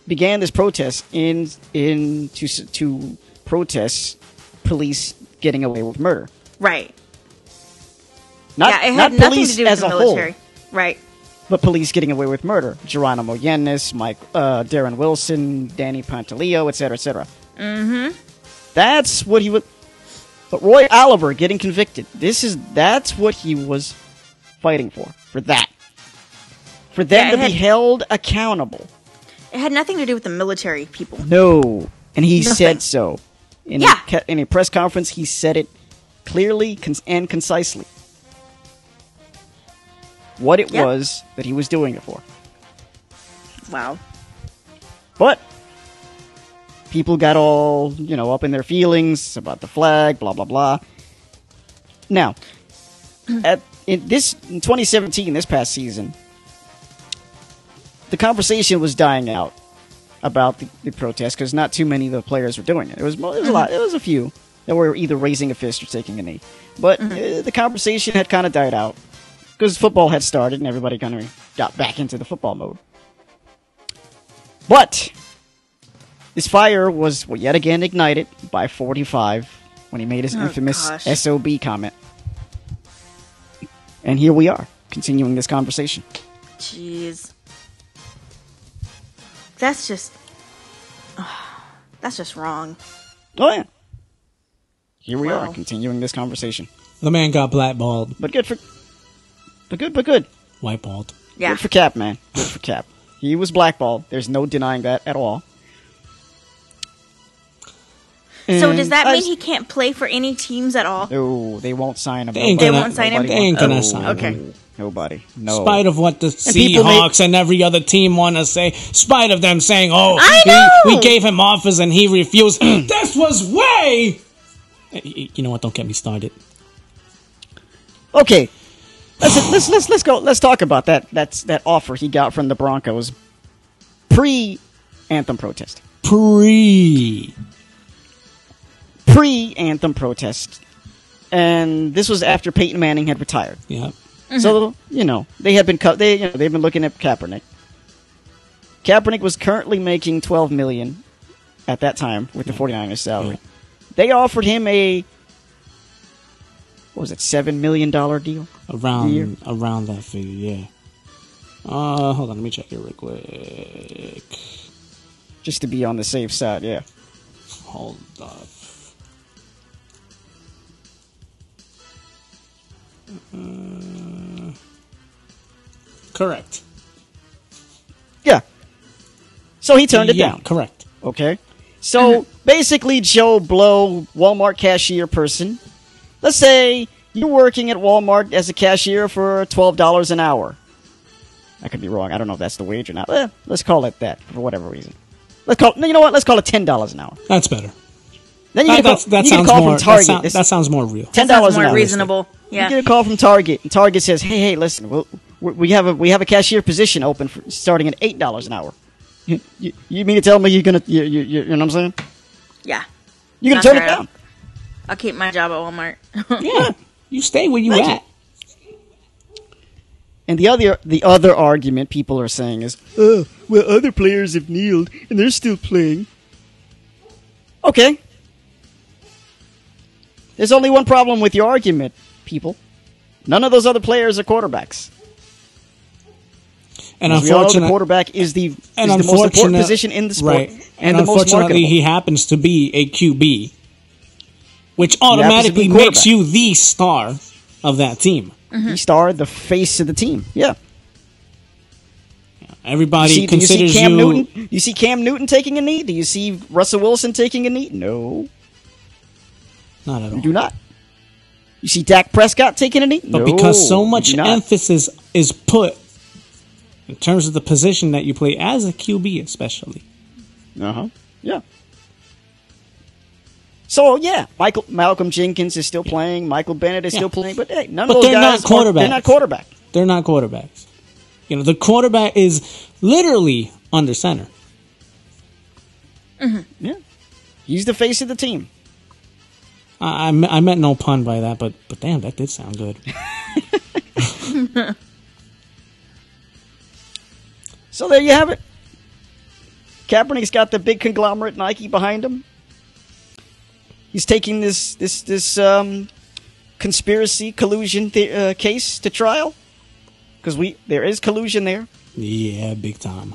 began this protest to protest police getting away with murder. Right. It had nothing to do with the military. Whole, right. But police getting away with murder. Geronimo Yannis, Darren Wilson, Danny Pantaleo, etc., etc. Mm-hmm. That's what he was. But Roy Oliver getting convicted. That's what he was fighting for. For that. For them to be held accountable. It had nothing to do with the military people. No. And he said so. In a press conference, he said it clearly and concisely. What it was that he was doing it for. Wow. But people got all, up in their feelings about the flag, blah, blah, blah. Now, in 2017, this past season, the conversation was dying out about the protest because not too many of the players were doing it. It was a lot. It was a few that were either raising a fist or taking a knee. But the conversation had kind of died out because football had started and everybody kind of got back into the football mode. But this fire was yet again ignited by 45 when he made his infamous SOB comment. And here we are, continuing this conversation. Jeez. That's just wrong. Oh, yeah. Here we are, continuing this conversation. The man got blackballed. But good. Whiteballed. Yeah. Good for Cap, man. Good for Cap. He was blackballed. There's no denying that at all. So does that mean he can't play for any teams at all? No, they won't sign him. They won't sign him? They ain't gonna sign him. Okay. Nobody. No. In spite of what the Seahawks and every other team want to say, in spite of them saying, we gave him offers and he refused. This was way... You know what? Don't get me started. Okay. Let's go. Let's talk about that. That offer he got from the Broncos pre-anthem protest. Pre-anthem protest, and this was after Peyton Manning had retired. Yeah. Mm-hmm. So they had been they've been looking at Kaepernick. Kaepernick was currently making $12 million at that time with the 49ers salary. Yeah. They offered him a $7 million deal? Around that figure, yeah. Hold on, let me check it real quick. Just to be on the safe side, yeah. Hold up. Correct. Yeah. So he turned it down. Correct. Okay. So basically, Joe Blow, Walmart cashier person. Let's say you're working at Walmart as a cashier for $12 an hour. I could be wrong. I don't know if that's the wage or not. Let's call it that for whatever reason. Let's call it $10 an hour. That's better. Then you get a call from Target. That sounds more real. $10 an hour. More reasonable. Yeah. You get a call from Target, and Target says, "Hey, listen, we have a cashier position open starting at $8 an hour." You mean to tell me you know what I'm saying? Yeah. You're gonna turn it down? I'll keep my job at Walmart. Yeah. You stay where you at. And the other argument people are saying is, well, other players have kneeled and they're still playing. Okay. There's only one problem with your argument, people. None of those other players are quarterbacks. And unfortunately, the quarterback is the most important position in the sport. Right. And unfortunately, he happens to be a QB, which automatically makes you the star of that team. Mm-hmm. The star, the face of the team. Yeah. Everybody considers you. Newton? Do you see Cam Newton taking a knee? Do you see Russell Wilson taking a knee? No. Not at all. You do not. You see Dak Prescott taking a knee? But because so much emphasis is put in terms of the position that you play as a QB, especially. Yeah. So yeah, Malcolm Jenkins is still playing. Michael Bennett is still playing. But hey, none of those guys they're not quarterbacks. They're not quarterbacks. The quarterback is literally under center. Mm-hmm. Yeah, he's the face of the team. I meant no pun by that, but damn, that did sound good. So there you have it. Kaepernick's got the big conglomerate Nike behind him. He's taking this conspiracy collusion case to trial because there is collusion there. Yeah, big time.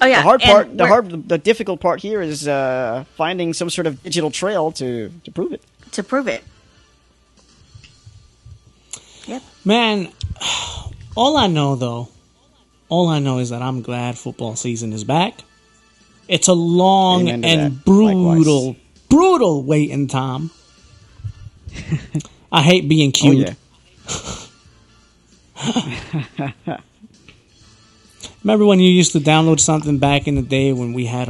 Oh yeah. The difficult part here is finding some sort of digital trail to prove it. To prove it. Yep. Man, all I know is that I'm glad football season is back. It's a long and brutal waiting time. I hate being cute. Oh, yeah. Remember when you used to download something back in the day when we had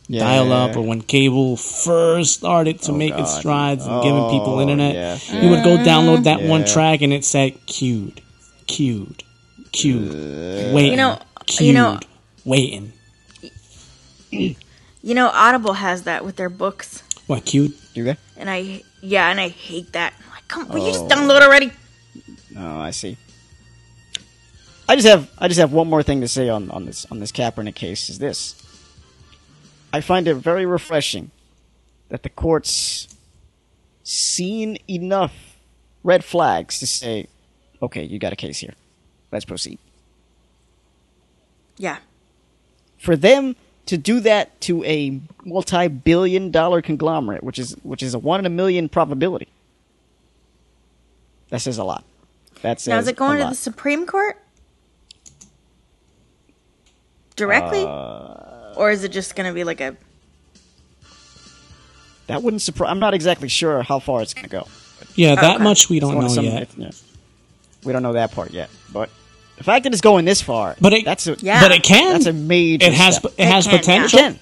dial-up or when cable first started to make its strides and giving people internet? Yeah. You would go download that one track and it said queued, waiting. Audible has that with their books. What, queued? Do they? And I hate that. I'm like, come, will you just download already? Oh, I see. I just have one more thing to say on this Kaepernick case. Is this? I find it very refreshing that the court's seen enough red flags to say, okay, you got a case here. Let's proceed. Yeah. For them to do that to a multi-billion-dollar conglomerate, which is a 1 in a million probability, that says a lot. That says now, is it going to the Supreme Court directly, or is it just going to be like a? That wouldn't surprise. I'm not exactly sure how far it's going to go. Yeah, that much we don't know yet. We don't know that part yet, but the fact that it's going this far, but it can. That's a major. It has potential. Yeah.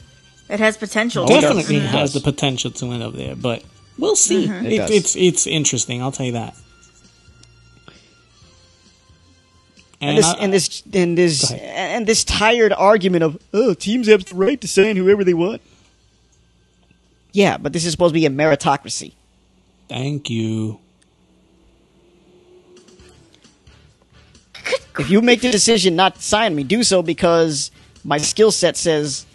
It has potential. Definitely has the potential to end up there, but we'll see. Mm-hmm. It's interesting. I'll tell you that. And this tired argument of teams have the right to sign whoever they want. Yeah, but this is supposed to be a meritocracy. Thank you. If you make the decision not to sign me, do so because my skill set says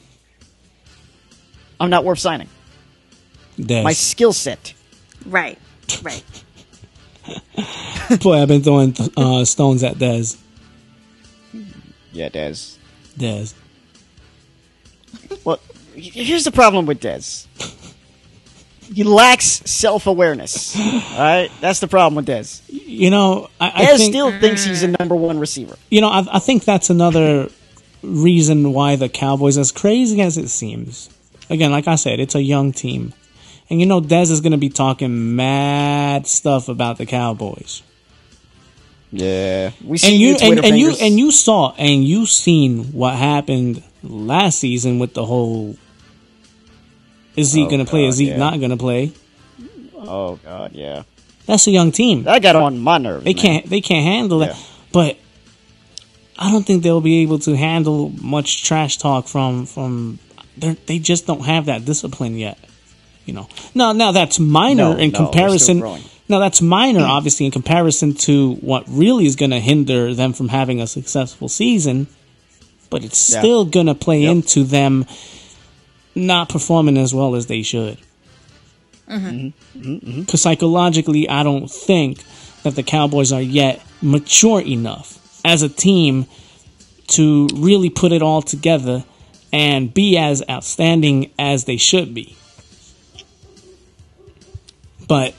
I'm not worth signing. Des. My skill set. Right. Boy, I've been throwing stones at Des. Yeah, Des. Well, here's the problem with Des. He lacks self-awareness. All right? That's the problem with Des. You know, Des still thinks he's a number one receiver. You know, I think that's another reason why the Cowboys, as crazy as it seems, again, like I said, it's a young team. And you know, Des is going to be talking mad stuff about the Cowboys. Yeah. We and you saw and you seen what happened last season with the whole is Zeke going to play, is Zeke not going to play? Oh God, yeah. That's a young team. That got on my nerves. They can't handle that. But I don't think they'll be able to handle much trash talk from they just don't have that discipline yet. You know. Now that's minor in comparison. Now that's minor obviously in comparison to what really is going to hinder them from having a successful season, but it's still going to play into them not performing as well as they should. Because psychologically, I don't think that the Cowboys are yet mature enough as a team to really put it all together and be as outstanding as they should be. But,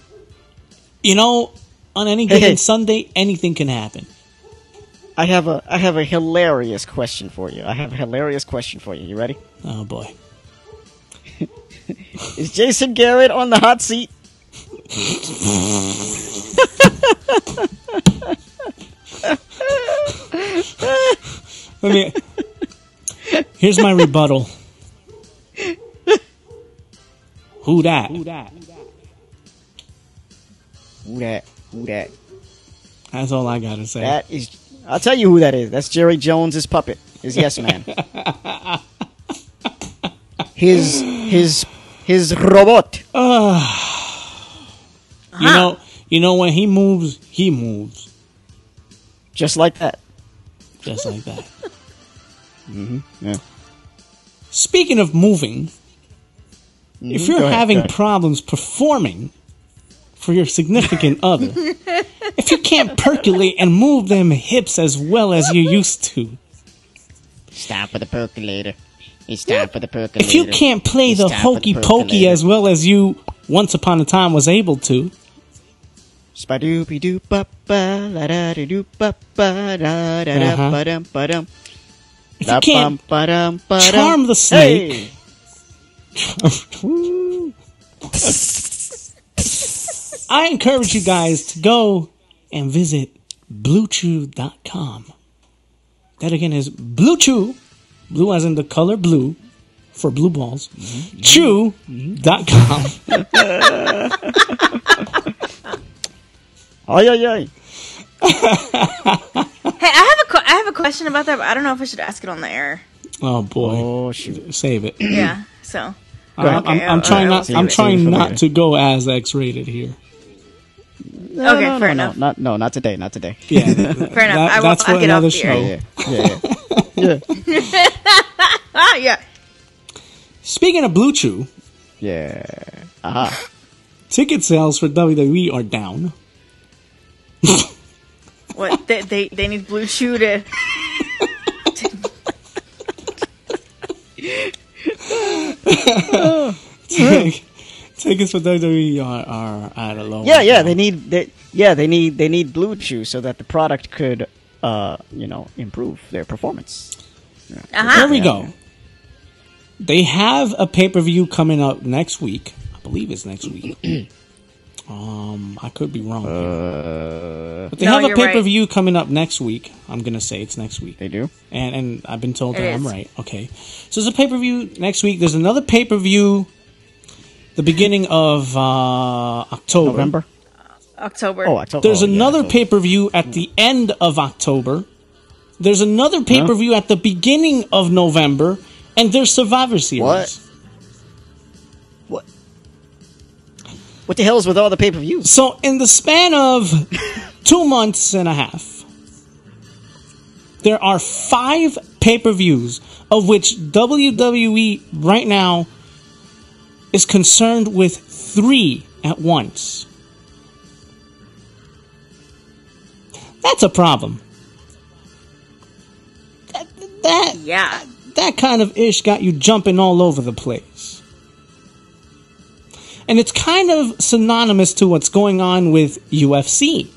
you know, on any given Sunday, anything can happen. I have a hilarious question for you. You ready? Oh, boy. Is Jason Garrett on the hot seat? Here's my rebuttal. Who that? That's all I gotta say. I'll tell you who that is. That's Jerry Jones' puppet. His yes man. His robot. You know when he moves. Just like that. Yeah. Speaking of moving, if you're having problems performing for your significant other, if you can't percolate and move them hips as well as you used to, it's time for the percolator. It's time for the percolator. If you can't play the hokey pokey as well as you once upon a time was able to, Spadoopy doo ba ba la da doo ba ba da da ba dum ba dum. If you can't charm the snake, I encourage you guys to go and visit BlueChew.com. That again is BlueChew, blue as in the color blue, for blue balls, chew.com. Ay. Hey, I have a question about that, but I don't know if I should ask it on the air. Oh boy! Oh shoot! Save it. Yeah. So. I'm trying not to go as X-rated here. Fair enough. Not today. Yeah, fair enough. I'll get off the show. Yeah. Yeah. Speaking of Blue Chew, ticket sales for WWE are down. What they need Blue Chew to. Tickets for WWE are at a low. Yeah. They need Blue Chew so that the product could, improve their performance. There we go. They have a pay-per-view coming up next week. I believe it's next week. I could be wrong. But they have a pay-per-view coming up next week. I'm going to say it's next week. They do? And I've been told that I'm right. Okay. So there's a pay-per-view next week. There's another pay-per-view the beginning of October. November? October. Oh, October. There's another pay-per-view at the end of October. There's another pay-per-view at the beginning of November, and there's Survivor Series. What the hell is with all the pay-per-views? So, in the span of 2 months and a half, there are 5 pay-per-views, of which WWE right now is concerned with 3 at once. That's a problem. That kind of ish got you jumping all over the place. And it's kind of synonymous to what's going on with UFC.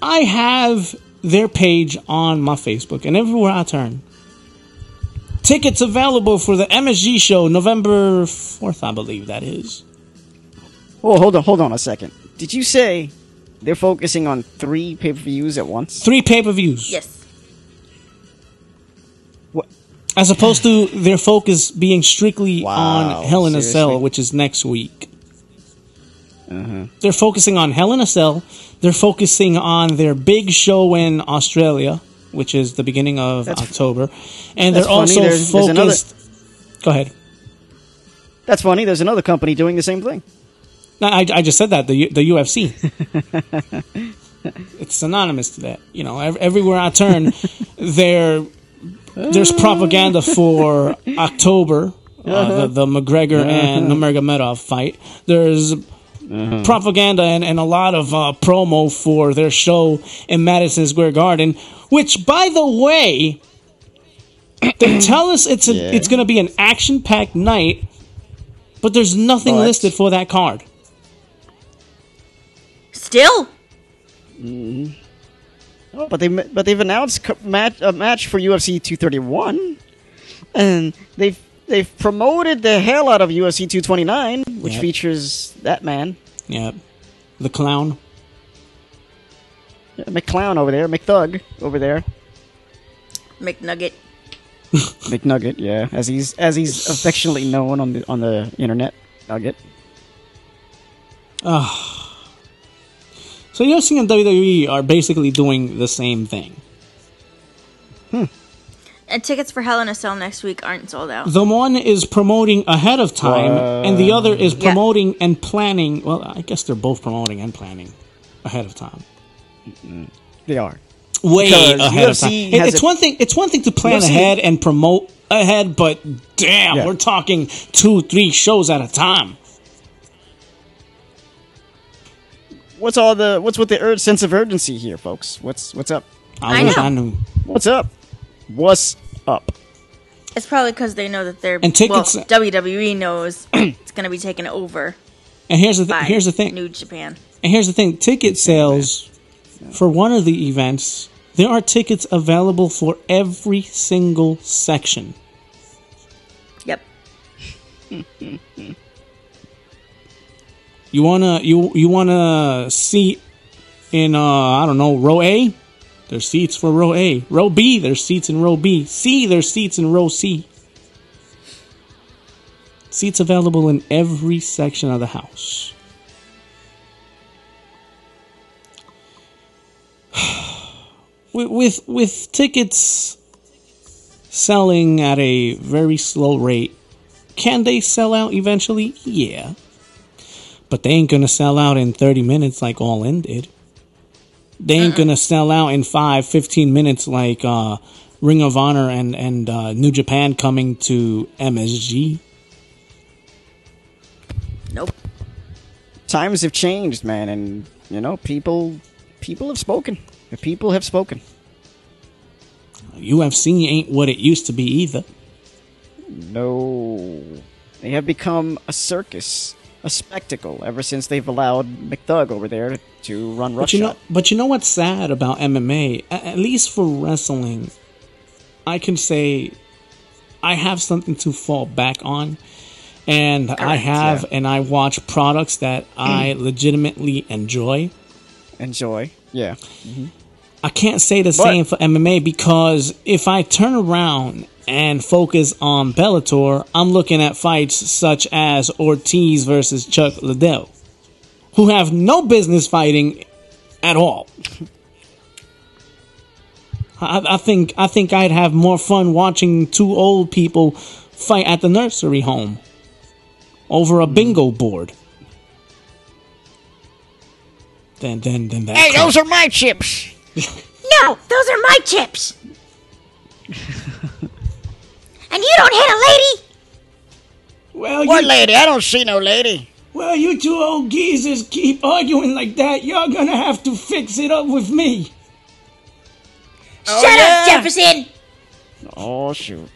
I have their page on my Facebook, and everywhere I turn, tickets available for the MSG show, November 4th, I believe that is. Oh, hold on a second. Did you say they're focusing on 3 pay-per-views at once? 3 pay-per-views. Yes. What? As opposed to their focus being strictly on Hell in a Cell, which is next week. They're focusing on Hell in a Cell. They're focusing on their big show in Australia, which is the beginning of October. And they're also focused... Go ahead. That's funny. There's another company doing the same thing. No, I just said that, the UFC. It's synonymous to that. You know, everywhere I turn, there's propaganda for October, the McGregor and Nurmagomedov fight. There's propaganda and a lot of promo for their show in Madison Square Garden, which, by the way, they tell us it's going to be an action-packed night, but there's nothing listed for that card. Still? Oh, but they've announced a match for UFC 231, and they've promoted the hell out of UFC 229, which features that man. Yep, the clown. Yeah, McClown over there, McThug over there, McNugget. McNugget, yeah, as he's affectionately known on the internet, Nugget. So UFC and WWE are basically doing the same thing. And tickets for Hell in a Cell next week aren't sold out. The one is promoting ahead of time, and the other is promoting and planning. Well, I guess they're both promoting and planning ahead of time. They are way ahead of time. It's one thing. It's one thing to plan ahead and promote ahead, but damn, we're talking 2-3 shows at a time. What's with the sense of urgency here, folks? What's up? I wish I knew. What's up? What's up? It's probably because they know that they're... And tickets... WWE knows it's going to be taken over. And here's the thing. New Japan. And here's the thing. Ticket sales for one of the events, there are tickets available for every single section. Yep. You wanna seat in I don't know, row A? There's seats for row A. Row B, there's seats in row B. C, there's seats in row C. Seats available in every section of the house. With tickets selling at a very slow rate, can they sell out eventually? Yeah. But they ain't gonna sell out in 30 minutes like All In did. They ain't gonna sell out in 5-15 minutes like Ring of Honor and New Japan coming to MSG. Nope. Times have changed, man, and you know, people have spoken. The people have spoken. UFC ain't what it used to be either. No. They have become a circus. A spectacle ever since they've allowed McThug over there to run roughshod. But you know what's sad about MMA? At least for wrestling, I can say I have something to fall back on, and I watch products that I legitimately enjoy. Yeah. Mm-hmm. I can't say the same for MMA because if I turn around and focus on Bellator, I'm looking at fights such as Ortiz versus Chuck Liddell. who have no business fighting at all. I think I'd have more fun watching two old people fight at the nursery home over a bingo board than that. Hey, those are my chips. No, those are my chips. And you don't hit a lady. Well, What lady? I don't see no lady. Well, you two old geezers keep arguing like that. You're gonna have to fix it up with me. Shut up, Jefferson. Oh, shoot.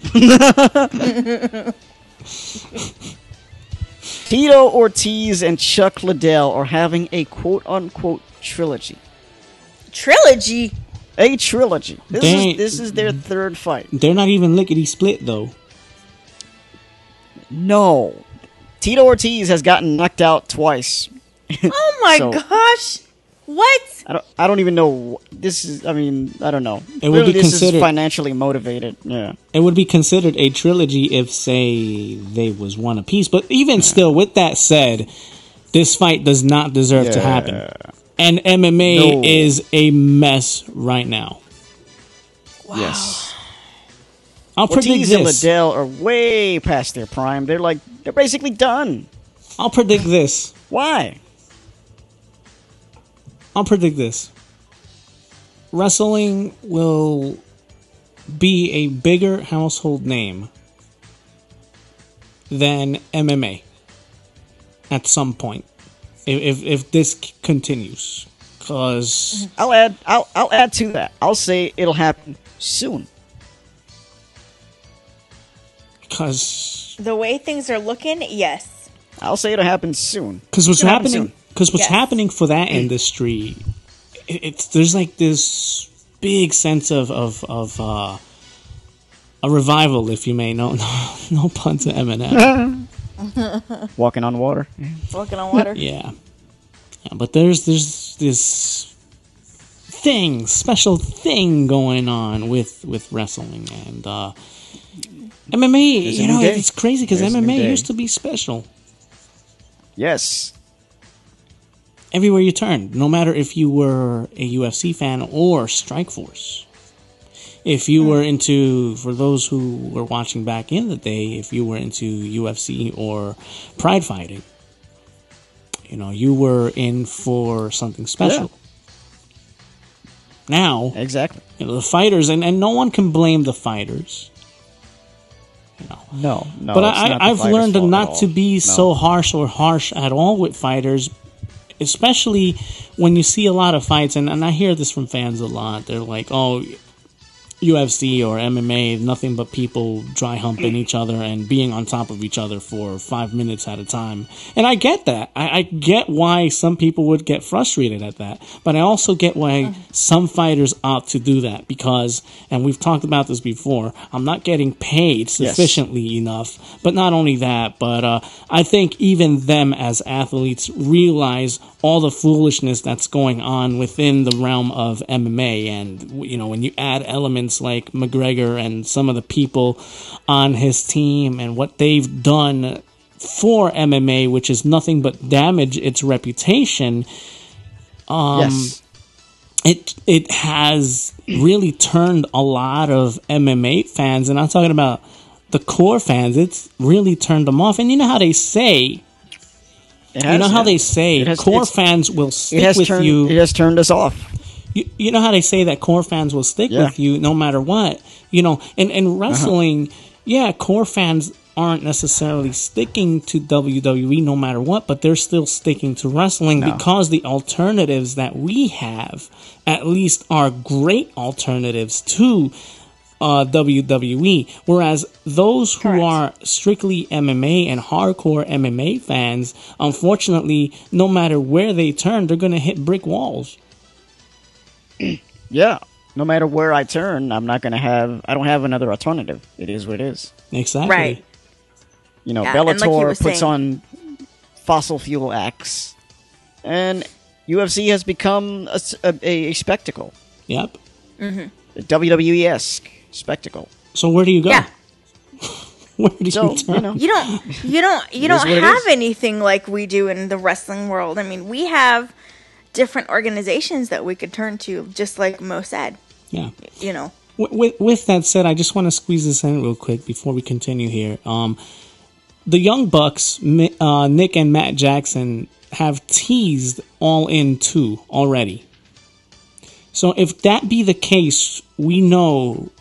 Tito Ortiz and Chuck Liddell are having a quote-unquote trilogy. Trilogy? A trilogy. This is their third fight. They're not even lickety-split, though. No. Tito Ortiz has gotten knocked out twice. Oh my gosh. What? I don't even know. This is, I don't know. It would be this considered is financially motivated. Yeah. It would be considered a trilogy if, say, they was one apiece. But even still, with that said, this fight does not deserve to happen. And MMA is a mess right now. Wow. Yes. I'll predict Ortiz and this. Liddell are way past their prime. They're basically done. I'll predict this. Why? I'll predict this. Wrestling will be a bigger household name than MMA at some point. If this continues, because I'll add to that. I'll say it'll happen soon. Because The way things are looking, yes. I'll say it'll happen soon. Because what's It'll happen happening? soon. Because what's happening for that industry, there's like this big sense of a revival, if you may. No pun to Eminem. Walking on water. Walking on water. Yeah, but there's this special thing going on with wrestling and MMA. It's crazy because MMA used to be special. Yes. Everywhere you turn, no matter if you were a UFC fan or Strikeforce. If you were into, for those who were watching back in the day, if you were into UFC or Pride fighting, you were in for something special. Yeah. Now, exactly. The fighters, and no one can blame the fighters. No. But I've learned not to be so harsh at all with fighters. Especially when you see a lot of fights, and I hear this from fans a lot. They're like, oh, UFC or MMA, nothing but people dry humping each other and being on top of each other for 5 minutes at a time. And I get that. I get why some people would get frustrated at that. But I also get why some fighters opt to do that because, and we've talked about this before, I'm not getting paid sufficiently enough. But not only that, but I think even them as athletes realize all the foolishness that's going on within the realm of MMA. And, when you add elements like McGregor and some of the people on his team and what they've done for MMA, which is nothing but damage its reputation, it has really turned a lot of MMA fans, and I'm talking about the core fans, it's really turned them off. And you know how they say, core fans will stick with you. It has turned us off. You know how they say that core fans will stick with you no matter what? In wrestling, core fans aren't necessarily sticking to WWE no matter what, but they're still sticking to wrestling because the alternatives that we have at least are great alternatives to WWE. Whereas those who are strictly MMA and hardcore MMA fans, unfortunately, no matter where they turn, they're going to hit brick walls. Yeah. No matter where I turn, I don't have another alternative. It is what it is. Exactly. Right. Bellator puts on fossil fuel acts, and UFC has become a spectacle. Yep. A WWE-esque spectacle. So where do you go? Yeah. Where do So, you turn? You don't have anything like we do in the wrestling world. I mean, we have different organizations that we could turn to, just like Mo said. Yeah. You know. With that said, I just want to squeeze this in real quick before we continue here. The Young Bucks, Nick and Matt Jackson, have teased All In 2 already. So if that be the case, we know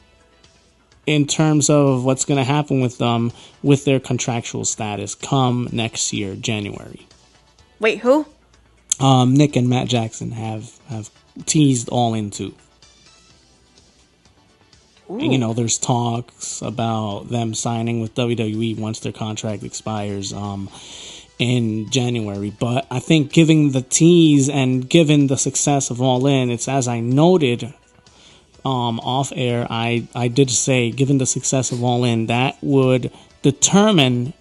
in terms of what's going to happen with them with their contractual status come next year, January. Wait, who? Nick and Matt Jackson have teased All In 2. And, you know, there's talks about them signing with WWE once their contract expires in January. But I think given the tease and given the success of All In, it's as I noted off air, I did say, given the success of All In, that would determine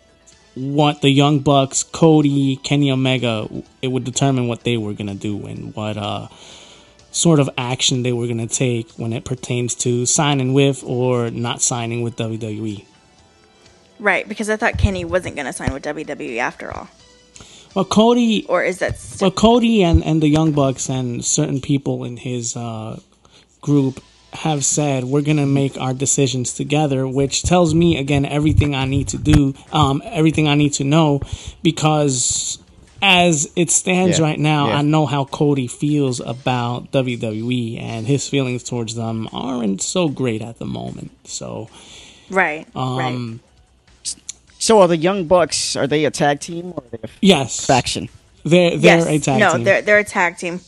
what the Young Bucks, Cody, Kenny Omega, it would determine what they were going to do and what sort of action they were going to take when it pertains to signing with or not signing with WWE. Right, because I thought Kenny wasn't going to sign with WWE after all. Well, Cody... Or is that... Well, Cody and the Young Bucks and certain people in his group have said, we're going to make our decisions together, which tells me, again, everything I need to do, everything I need to know, because as it stands right now, I know how Cody feels about WWE, and his feelings towards them aren't so great at the moment. So, right. So are the Young Bucks? Are they a tag team or are they a faction? They're a tag team. No, they're a tag team.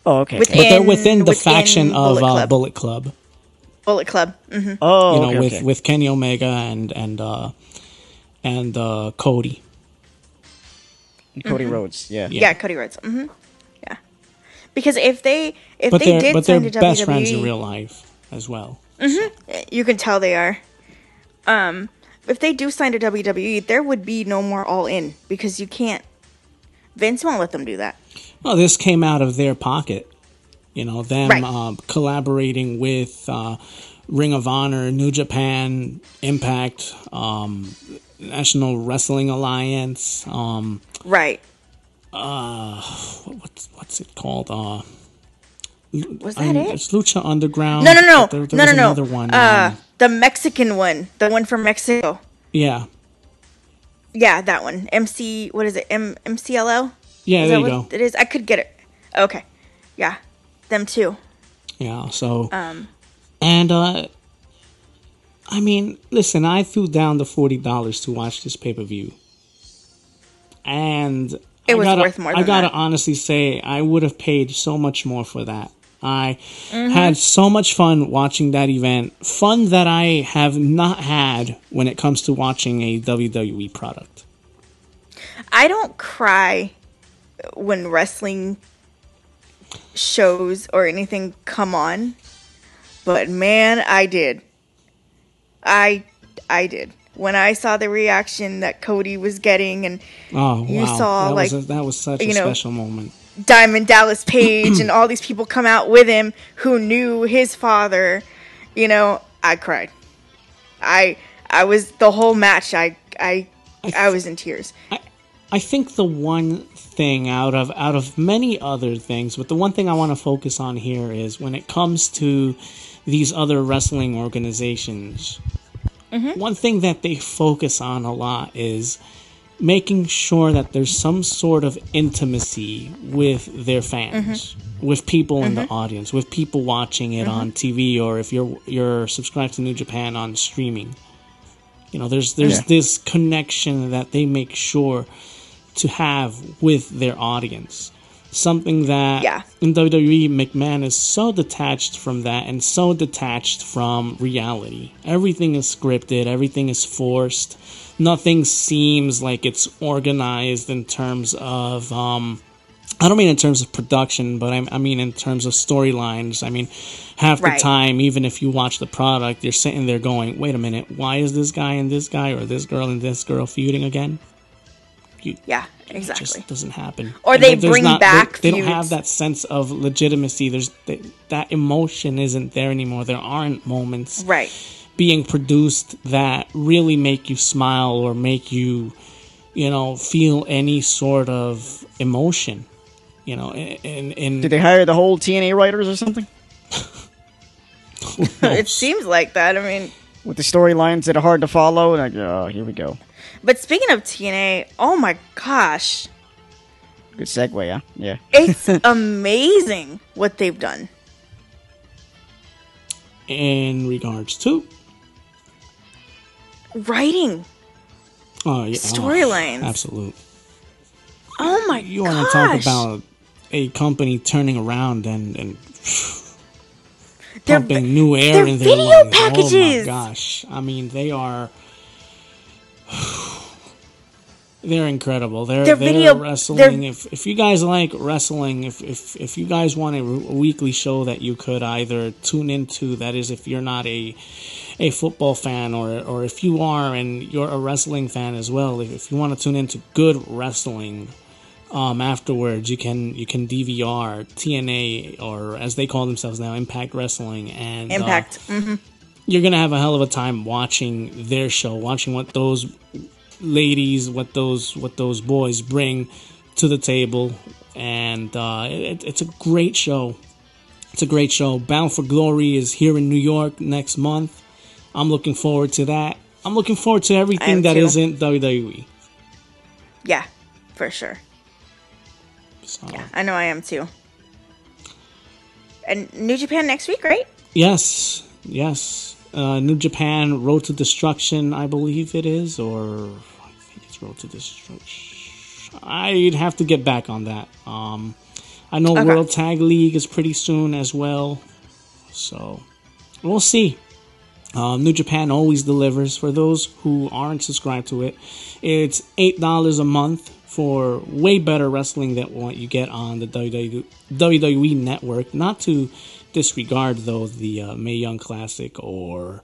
Oh, okay. But they're within the faction of Bullet Club. Bullet Club. Mm-hmm. Oh, you know, with Kenny Omega and Cody. Cody Rhodes, yeah, Cody Rhodes. Mm-hmm. Yeah, because if they did they're sign to WWE, best friends in real life as well. Mm-hmm. So. You can tell they are. If they do sign to WWE, there would be no more All In because you can't. Vince won't let them do that. Well, this came out of their pocket. You know, them collaborating with Ring of Honor, New Japan, Impact, National Wrestling Alliance. Right. What's it called? Was that it? It's Lucha Underground. No. There was another one. The Mexican one. The one from Mexico. Yeah. Yeah, that one. What is it? MCLO? Yeah, there you go. It is. I could get it. Okay. Yeah. Them too. Yeah, so... And, I mean, listen, I threw down the $40 to watch this pay-per-view. And... It was worth more than I gotta that. honestly say, I would have paid so much more for that. I had so much fun watching that event. Fun that I have not had when it comes to watching a WWE product. I don't cry when wrestling shows or anything come on. But man, I did. I did. When I saw the reaction that Cody was getting and you saw that was such a special moment. Diamond Dallas Page and all these people come out with him who knew his father, I cried. I was the whole match. I was in tears. I think the one thing out of many other things, but the one thing I want to focus on here is when it comes to these other wrestling organizations, one thing that they focus on a lot is making sure that there's some sort of intimacy with their fans, with people in the audience, with people watching it on TV, or if you're subscribed to New Japan on streaming. There's this connection that they make sure to have with their audience. Something that in WWE, McMahon is so detached from that and so detached from reality. Everything is scripted. Everything is forced. Nothing seems like it's organized in terms of, I don't mean in terms of production, but I mean in terms of storylines. I mean, half the time, even if you watch the product, you're sitting there going, wait a minute, why is this guy and this guy or this girl and this girl feuding again? Exactly. It just doesn't happen. Or they bring back they don't have that sense of legitimacy. That emotion isn't there anymore. There aren't moments. Right. being produced that really make you smile or make you, feel any sort of emotion. Did they hire the whole TNA writers or something? It seems like that. I mean, with the storylines that are hard to follow, like, oh, here we go. But speaking of TNA, oh my gosh. Good segue, huh? Yeah. It's amazing what they've done. In regards to? Writing. Oh, yeah. Storylines. Absolute. Oh my gosh. You want to talk about a company turning around and pumping new air in their video lungs. packages. Oh my gosh. I mean, they are... They're incredible. They're wrestling. If you guys like wrestling, if you guys want a weekly show that you could either tune into, that is, if you're not a football fan, or if you are and you're a wrestling fan as well, if you want to tune into good wrestling, afterwards you can DVR TNA, or as they call themselves now, Impact Wrestling, and Impact. You're gonna have a hell of a time watching their show, watching what those ladies, what those boys bring to the table, and it's a great show. It's a great show. Bound for Glory is here in New York next month. I'm looking forward to that. I'm looking forward to everything that isn't WWE. Yeah, for sure. So. Yeah, I know I am too. And New Japan next week, right? Yes. New Japan, Road to Destruction, I believe it is, or I think it's Road to Destruction. I'd have to get back on that. I know World Tag League is pretty soon as well, so we'll see. New Japan always delivers. For those who aren't subscribed to it, it's $8 a month for way better wrestling than what you get on the WWE Network. Not to disregard, though, the Mae Young Classic or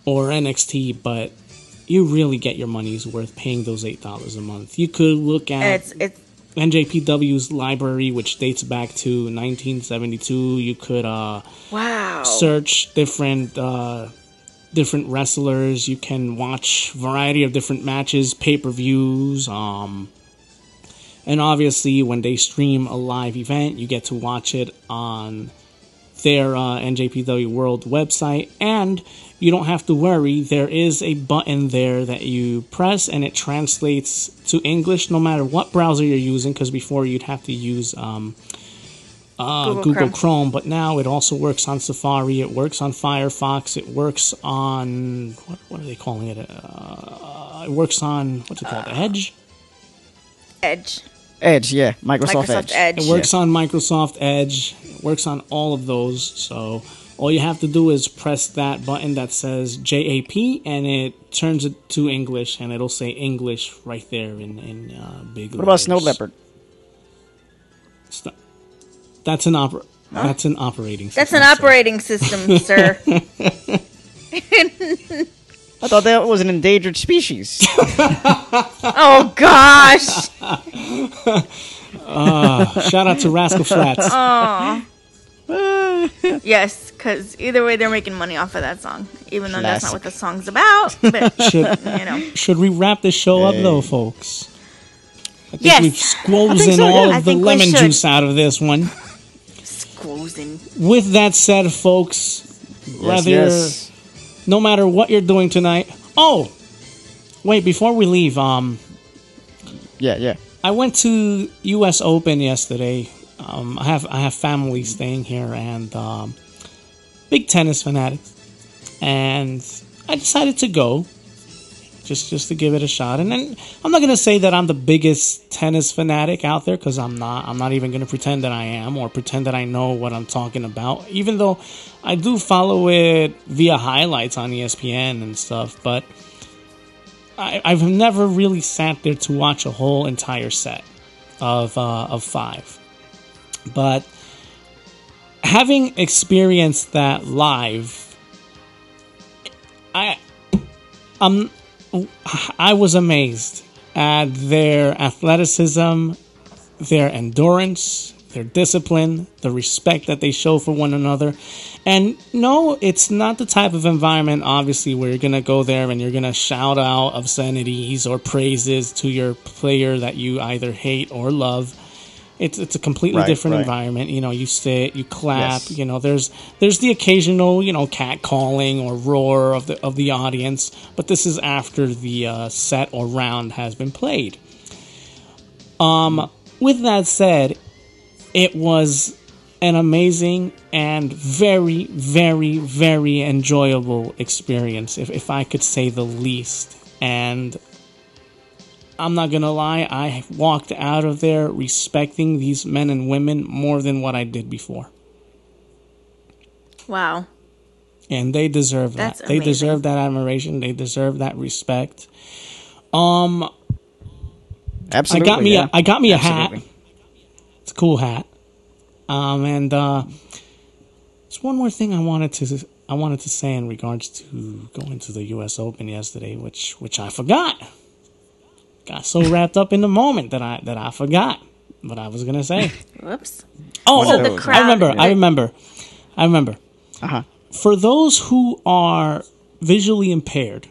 NXT, but you really get your money's worth paying those $8 a month. You could look at NJPW's library, which dates back to 1972. You could search different wrestlers. You can watch variety of different matches, pay-per-views, and obviously when they stream a live event, you get to watch it on their NJPW World website, and you don't have to worry. There is a button there that you press and it translates to English no matter what browser you're using, because before you'd have to use Google Chrome, but now it also works on Safari, it works on Firefox, it works on, what are they calling it? It works on, what's it called, Edge, yeah. Microsoft Edge. It works on Microsoft Edge. It works on all of those. So all you have to do is press that button that says JAP, and it turns it to English, and it'll say English right there in big letters. What about Snow Leopard? That's an operating system. That's an operating system, sir. I thought that was an endangered species. Oh, gosh. Shout out to Rascal Flatts. Yes, because either way, they're making money off of that song. Even though that's not what the song's about. But, Should we wrap this show up, though, folks? I think we've squozen so, all of the lemon juice out of this one. Squozen. With that said, folks, no matter what you're doing tonight. Oh, wait! Before we leave, yeah. I went to U.S. Open yesterday. I have family staying here and big tennis fanatics, and I decided to go just to give it a shot. And then I'm not gonna say that I'm the biggest tennis fanatic out there, because I'm not. I'm not even gonna pretend that I am or pretend that I know what I'm talking about. Even though I do follow it via highlights on ESPN and stuff, but I've never really sat there to watch a whole entire set of 5. But having experienced that live, I was amazed at their athleticism, their endurance, their discipline, the respect that they show for one another. And no, it's not the type of environment, obviously, where you're going to go there and you're going to shout out obscenities or praises to your player that you either hate or love. It's a completely different environment. You know, you sit, you clap. Yes. You know, there's the occasional, you know, cat calling or roar of the audience, but this is after the set or round has been played. With that said, it was an amazing and very, very, very enjoyable experience, if I could say the least. And I'm not going to lie, I walked out of there respecting these men and women more than what I did before. Wow. And they deserve that. That's amazing. They deserve that admiration. They deserve that respect. Absolutely. I got me a hat. It's a cool hat. And there's one more thing I wanted to say in regards to going to the U.S. Open yesterday, which I forgot. Got so wrapped up in the moment that I forgot what I was gonna say. Whoops. Oh, the crowd. I remember. Uh-huh. For those who are visually impaired,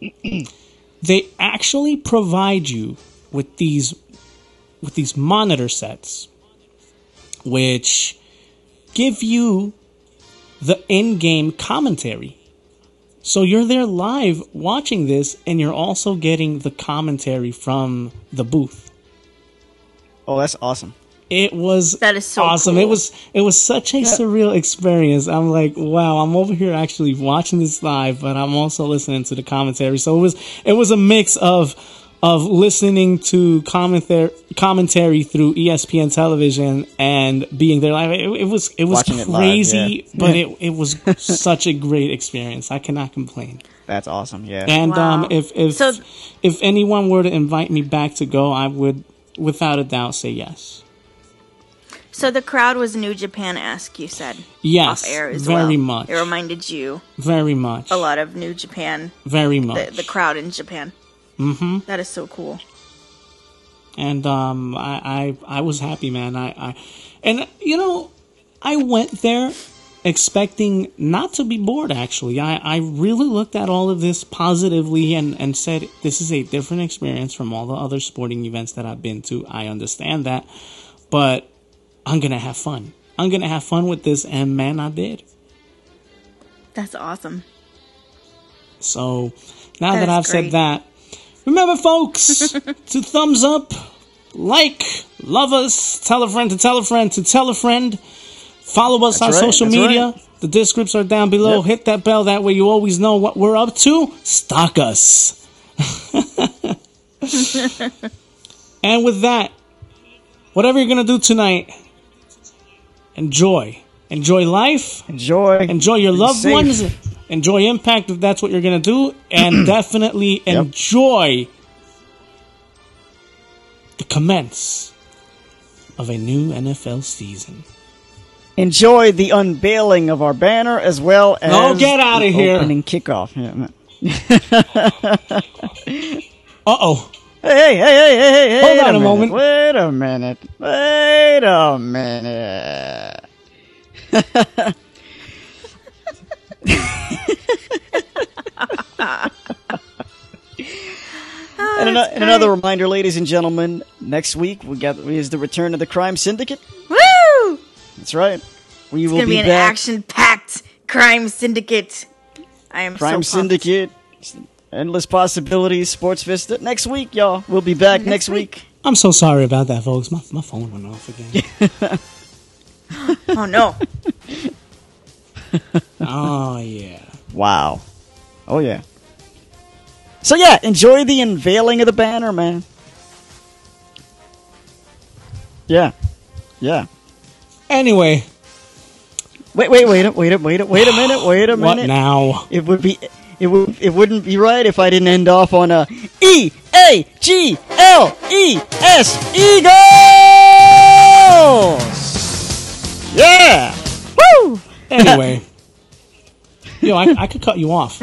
they actually provide you with these monitor sets, which give you the in-game commentary. So you're there live watching this, and you're also getting the commentary from the booth. Oh, that's awesome. That is so awesome. Cool. It was such a surreal experience. I'm like, wow, I'm over here actually watching this live, but I'm also listening to the commentary. So it was a mix of listening to commentary through ESPN television and being there live. It was crazy, but it was such a great experience. I cannot complain. That's awesome. Yeah. And if anyone were to invite me back to go, I would without a doubt say yes. So the crowd was New Japan-esque, you said. Yes, off air as very well. much. It reminded you very much a lot of New Japan. Very much. The crowd in Japan. Mm-hmm. That is so cool. And I was happy, man. And you know, I went there expecting not to be bored. Actually, I really looked at all of this positively and said this is a different experience from all the other sporting events that I've been to. I understand that, but I'm gonna have fun. I'm gonna have fun with this, and man, I did. That's awesome. So now that I've said that, remember, folks, to thumbs up, like, love us, tell a friend to tell a friend to tell a friend. Follow us on social media. Right. The descripts are down below. Yep. Hit that bell. That way you always know what we're up to. Stalk us. And with that, whatever you're going to do tonight, enjoy. Enjoy life. Enjoy your loved ones. Enjoy Impact if that's what you're going to do. And definitely enjoy the commence of a new NFL season. Enjoy the unveiling of our banner as well as get out of here. Opening kickoff. Yeah. Uh-oh. Hey. Hold on a moment. Wait a minute. And another reminder, ladies and gentlemen, next week is the return of the Crime Syndicate. Woo! That's right. We will be be an back. action-packed Crime Syndicate. I am Crime so pumped. Syndicate, Endless Possibilities, SportsVista. Next week, y'all. We'll be back next week. I'm so sorry about that, folks. My phone went off again. Oh, no. Oh, yeah. Wow. Oh, yeah. So, yeah, enjoy the unveiling of the banner, man. Yeah. Anyway. Wait a minute. What now? It wouldn't be right if I didn't end off on a EAGLES Eagles! Yeah! Woo! Anyway. Yo, I could cut you off.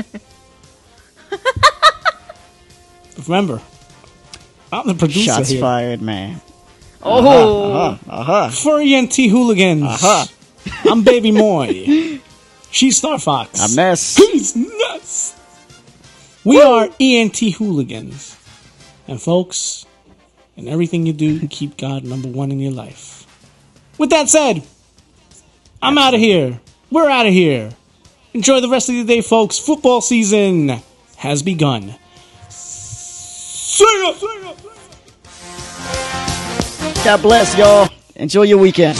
Remember, I'm the producer Shots here. fired, man. For ENT Hooligans. I'm Baby Moy. She's Star Fox. I'm Ness. He's Ness. We are ENT Hooligans. And folks, in everything you do, keep God number one in your life. With that said, I'm out of here. We're out of here. Enjoy the rest of the day, folks. Football season has begun. God bless, y'all. Enjoy your weekend.